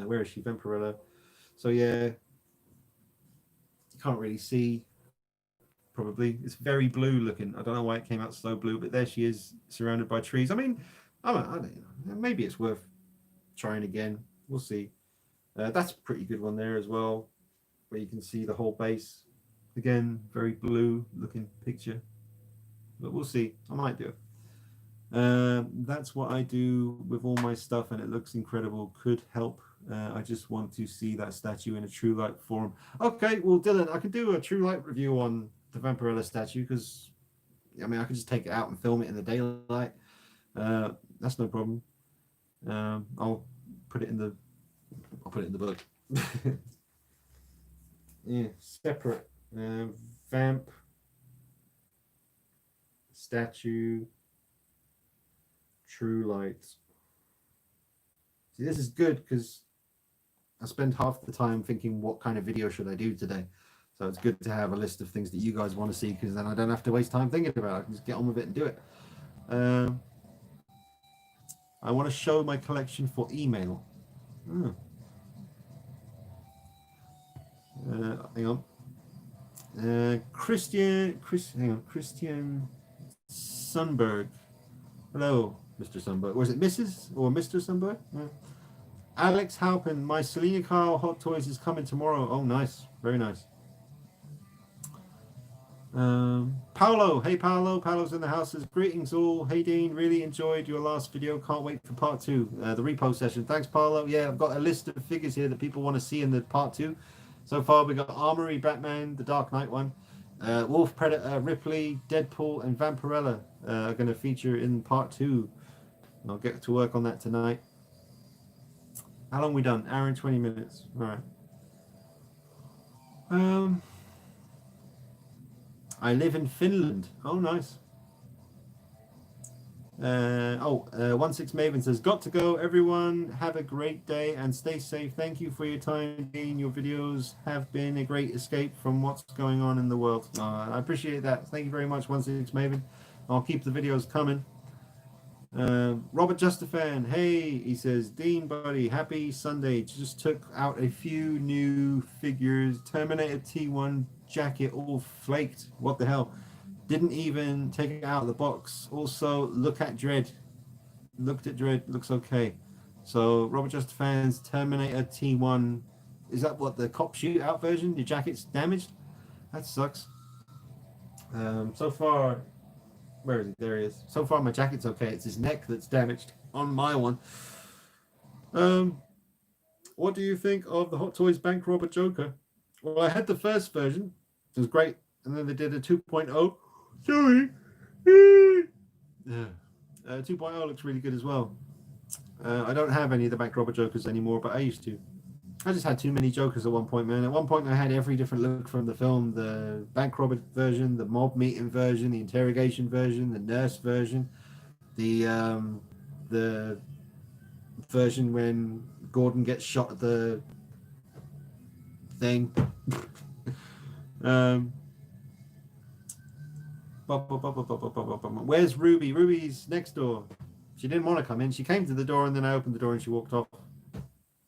Where is she? Vampirella. So yeah, you can't really see. Probably it's very blue looking. I don't know why it came out so blue, but there she is, surrounded by trees. I mean, I don't know. Maybe it's worth trying again. We'll see. That's a pretty good one there as well, where you can see the whole base. Again, very blue looking picture, but we'll see. I might do it. That's what I do with all my stuff, and it looks incredible. Could help. I just want to see that statue in a True Light form. Okay, well, Dylan, I can do a True Light review on the Vampirella statue because, I mean, I can just take it out and film it in the daylight. That's no problem. I'll put it in the book. Yeah, separate. Vamp statue, true light. See, this is good because I spend half the time thinking, what kind of video should I do today? So it's good to have a list of things that you guys want to see, because then I don't have to waste time thinking about it. I can just get on with it and do it. I want to show my collection for email. Oh. Hang on. Christian Sunberg. Hello, Mr. Sunberg. Was it Mrs. or Mr. Sunberg? Alex Halpin, my Selena Kyle Hot Toys is coming tomorrow. Oh, nice. Very nice. Paolo. Hey, Paolo. Paolo's in the house. Says, greetings all. Hey, Dean. Really enjoyed your last video. Can't wait for part 2, the repo session. Thanks, Paolo. Yeah, I've got a list of figures here that people want to see in the part 2. So far, we got Armory, Batman, the Dark Knight one. Wolf, Predator, Ripley, Deadpool, and Vampirella are going to feature in part 2. I'll get to work on that tonight. How long we done? Hour and 20 minutes. All right. I live in Finland. Oh, nice. 16 Maven says, got to go. Everyone have a great day and stay safe. Thank you for your time, Dean. Your videos have been a great escape from what's going on in the world. I appreciate that. Thank you very much, 16 Maven. I'll keep the videos coming. Robert Justifan, hey, he says, Dean, buddy, happy Sunday. Just took out a few new figures. Terminator T1 jacket all flaked. What the hell? Didn't even take it out of the box. Also, look at Dread. Looked at Dread. Looks okay. So, Robert Justifan's Terminator T1. Is that what, the cop shootout version? Your jacket's damaged? That sucks. So far, where is he? There he is. So far, my jacket's okay. It's his neck that's damaged on my one. What do you think of the Hot Toys Bank Robber Joker? Well, I had the first version. It was great. And then they did a 2.0. Sorry. 2.0 looks really good as well. I don't have any of the Bank Robber Jokers anymore, but I used to. I just had too many Jokers at one point, man. At one point, I had every different look from the film. The Bank Robber version, the mob meeting version, the interrogation version, the nurse version, the version when Gordon gets shot at the thing. Where's Ruby? Ruby's next door. She didn't want to come in. She came to the door and then I opened the door and she walked off.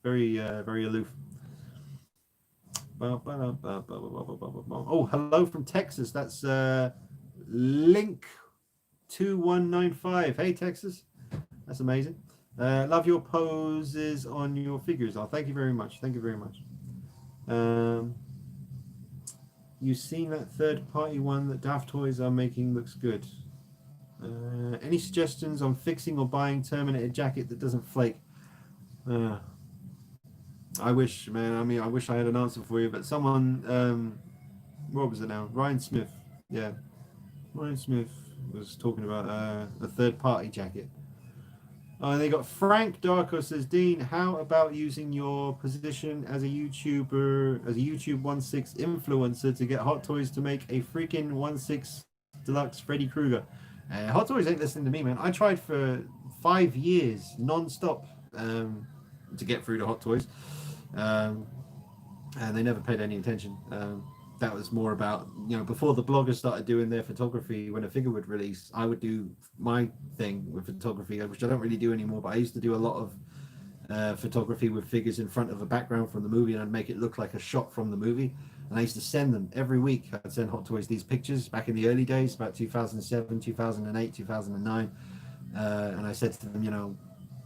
Very aloof. Oh, hello from Texas. That's Link2195. Hey, Texas. That's amazing. Love your poses on your figures. Oh, thank you very much. Thank you very much. You've seen that third-party one that Daft Toys are making? Looks good. Any suggestions on fixing or buying Terminator jacket that doesn't flake? I wish, man. I mean, I wish I had an answer for you, but someone, what was it now? Ryan Smith. Yeah. Ryan Smith was talking about a third-party jacket. Oh, and they got Frank Darko says, Dean, how about using your position as a YouTuber, as a YouTube 1/6 influencer to get Hot Toys to make a freaking 1/6 deluxe Freddy Krueger? Hot Toys ain't listening to me, man. I tried for 5 years non-stop to get through to Hot Toys, and they never paid any attention. That was more about, you know, before the bloggers started doing their photography, when a figure would release, I would do my thing with photography, which I don't really do anymore, but I used to do a lot of photography with figures in front of a background from the movie, and I'd make it look like a shot from the movie. And I used to send them every week. I'd send Hot Toys these pictures back in the early days, about 2007, 2008, 2009. And I said to them, you know,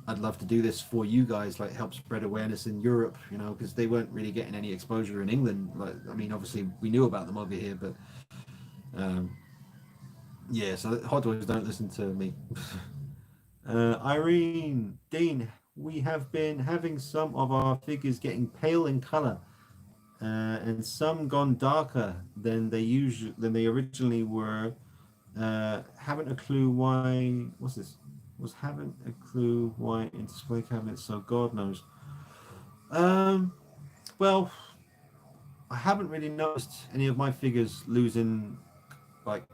I'd love to do this for you guys, like help spread awareness in Europe, you know, because they weren't really getting any exposure in England. Like, I mean, obviously we knew about them over here, but yeah, so Hot Toys don't listen to me. Irene, Dean, we have been having some of our figures getting pale in color, and some gone darker than they originally were. Haven't a clue why. What's this? Haven't a clue why in display cabinets, so God knows. Well, I haven't really noticed any of my figures losing like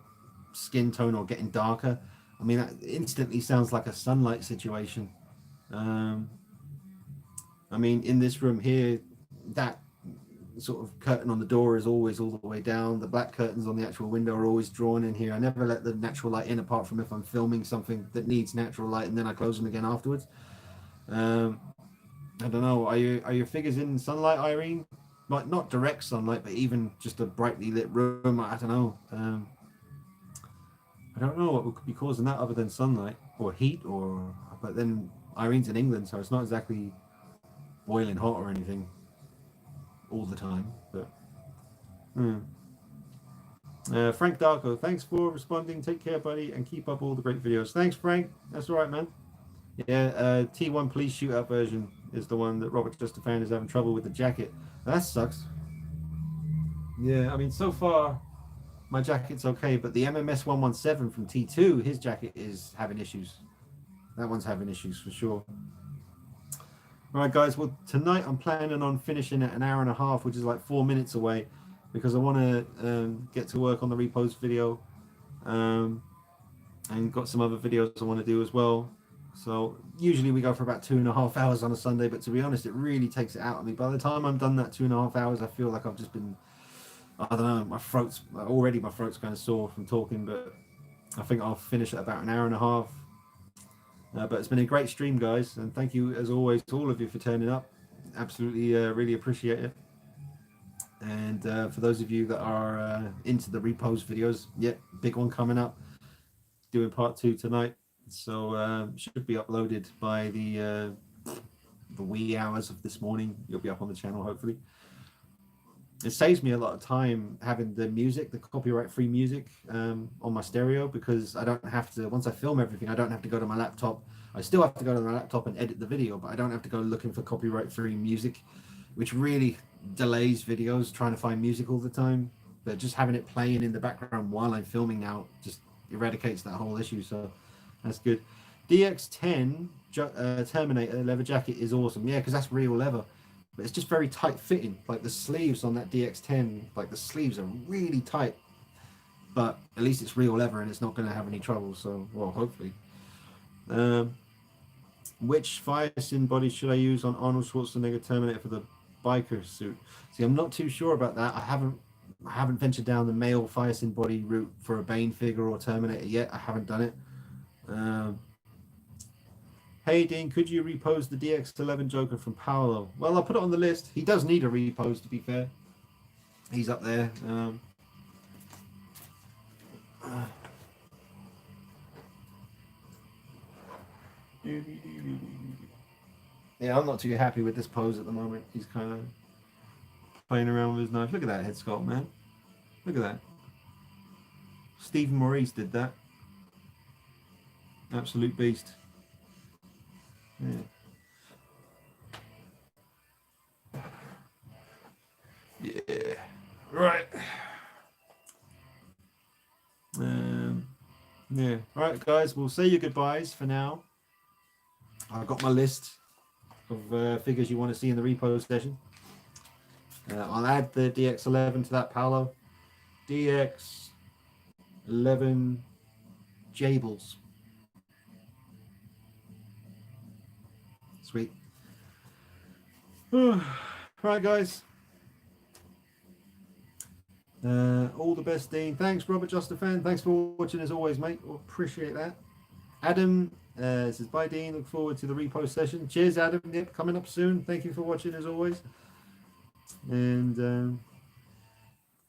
skin tone or getting darker. I mean, that instantly sounds like a sunlight situation. I mean, in this room here, that sort of curtain on the door is always all the way down. The black curtains on the actual window are always drawn in here. I never let the natural light in, apart from if I'm filming something that needs natural light, and then I close them again afterwards. I don't know. Are your figures in sunlight, Irene? Like, not direct sunlight, but even just a brightly lit room. I don't know. I don't know what could be causing that other than sunlight or heat, or. But then Irene's in England, so it's not exactly boiling hot or anything all the time. But Frank Darko, thanks for responding. Take care, buddy, and keep up all the great videos. Thanks, Frank. That's all right, man. Yeah, T1 Police Shootout version is the one that Robert Justafan is having trouble with the jacket. That sucks. Yeah, I mean, so far my jacket's okay, but the MMS 117 from T2, his jacket is having issues. That one's having issues for sure. All right, guys. Well, tonight I'm planning on finishing at an hour and a half, which is like 4 minutes away, because I want to get to work on the repost video, and got some other videos I want to do as well. So usually we go for about 2.5 hours on a Sunday, but to be honest, it really takes it out of me. By the time I'm done that 2.5 hours, I feel like I've just been, I don't know, my throat's kind of sore from talking, but I think I'll finish at about an hour and a half. But it's been a great stream, guys, and thank you as always to all of you for turning up. Absolutely, really appreciate it. And for those of you that are into the repost videos, big one coming up, doing part 2 tonight. So should be uploaded by the wee hours of this morning. You'll be up on the channel hopefully. It saves me a lot of time having the music, the copyright-free music, on my stereo, because I don't have to, once I film everything, I don't have to go to my laptop. I still have to go to my laptop and edit the video, but I don't have to go looking for copyright-free music, which really delays videos, trying to find music all the time. But just having it playing in the background while I'm filming now just eradicates that whole issue, so that's good. DX10 Terminator leather jacket is awesome. Yeah, because that's real leather. But it's just very tight fitting. Like the sleeves on that DX10, like the sleeves are really tight. But at least it's real leather and it's not going to have any trouble. So, well, hopefully. Which fire sin body should I use on Arnold Schwarzenegger Terminator for the biker suit? See, I'm not too sure about that. I haven't ventured down the male fire sin body route for a Bane figure or Terminator yet. I haven't done it. Hey Dean, could you repose the DX11 Joker from Paolo? Well, I'll put it on the list. He does need a repose, to be fair. He's up there. Yeah, I'm not too happy with this pose at the moment. He's kind of playing around with his knife. Look at that head sculpt, man. Look at that. Stephen Maurice did that. Absolute beast. Yeah. Right. Yeah. All right, guys. We'll say your goodbyes for now. I've got my list of figures you want to see in the repo session. I'll add the DX11 to that Paolo. DX11 Jables. Sweet. Right, guys. All the best, Dean. Thanks, Robert Justafan. Thanks for watching as always, mate. Appreciate that. Adam says, bye, Dean. Look forward to the repost session. Cheers, Adam. Yep, coming up soon. Thank you for watching as always. And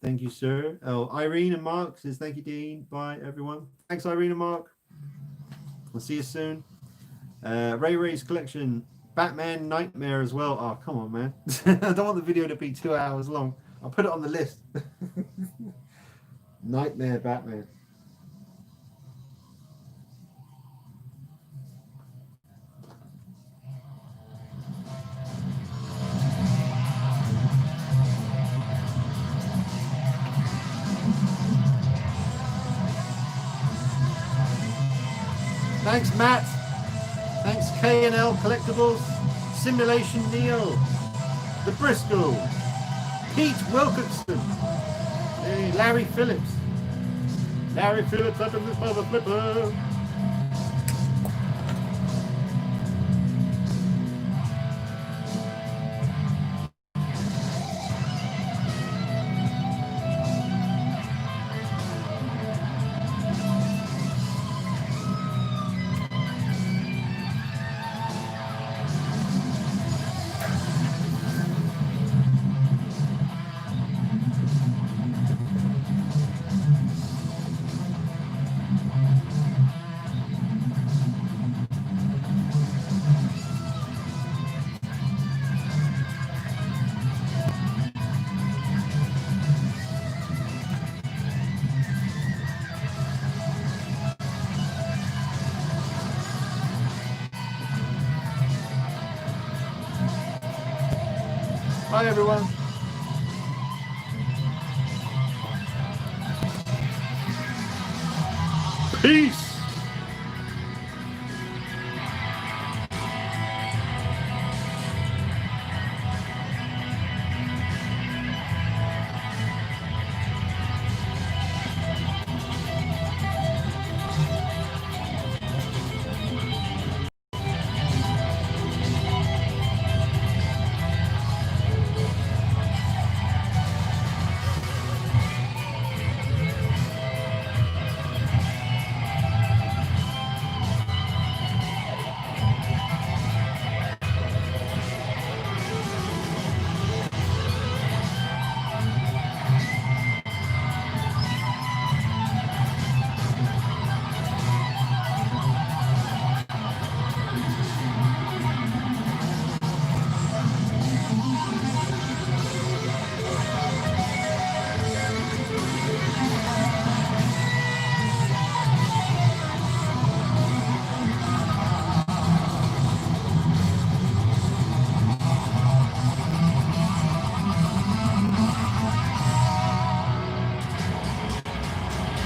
thank you, sir. Oh, Irene and Mark says, thank you, Dean. Bye, everyone. Thanks, Irene and Mark. I'll see you soon. Ray Ray's collection, Batman Nightmare as well. Oh, come on, man. I don't want the video to be 2 hours long. I'll put it on the list. Nightmare Batman. Thanks, Matt. Thanks, K&L Collectibles, Simulation Neo, The Briscoe, Pete Wilkinson, Larry Phillips, Larry Phillips up in this mother flipper. Bye, everyone. Peace.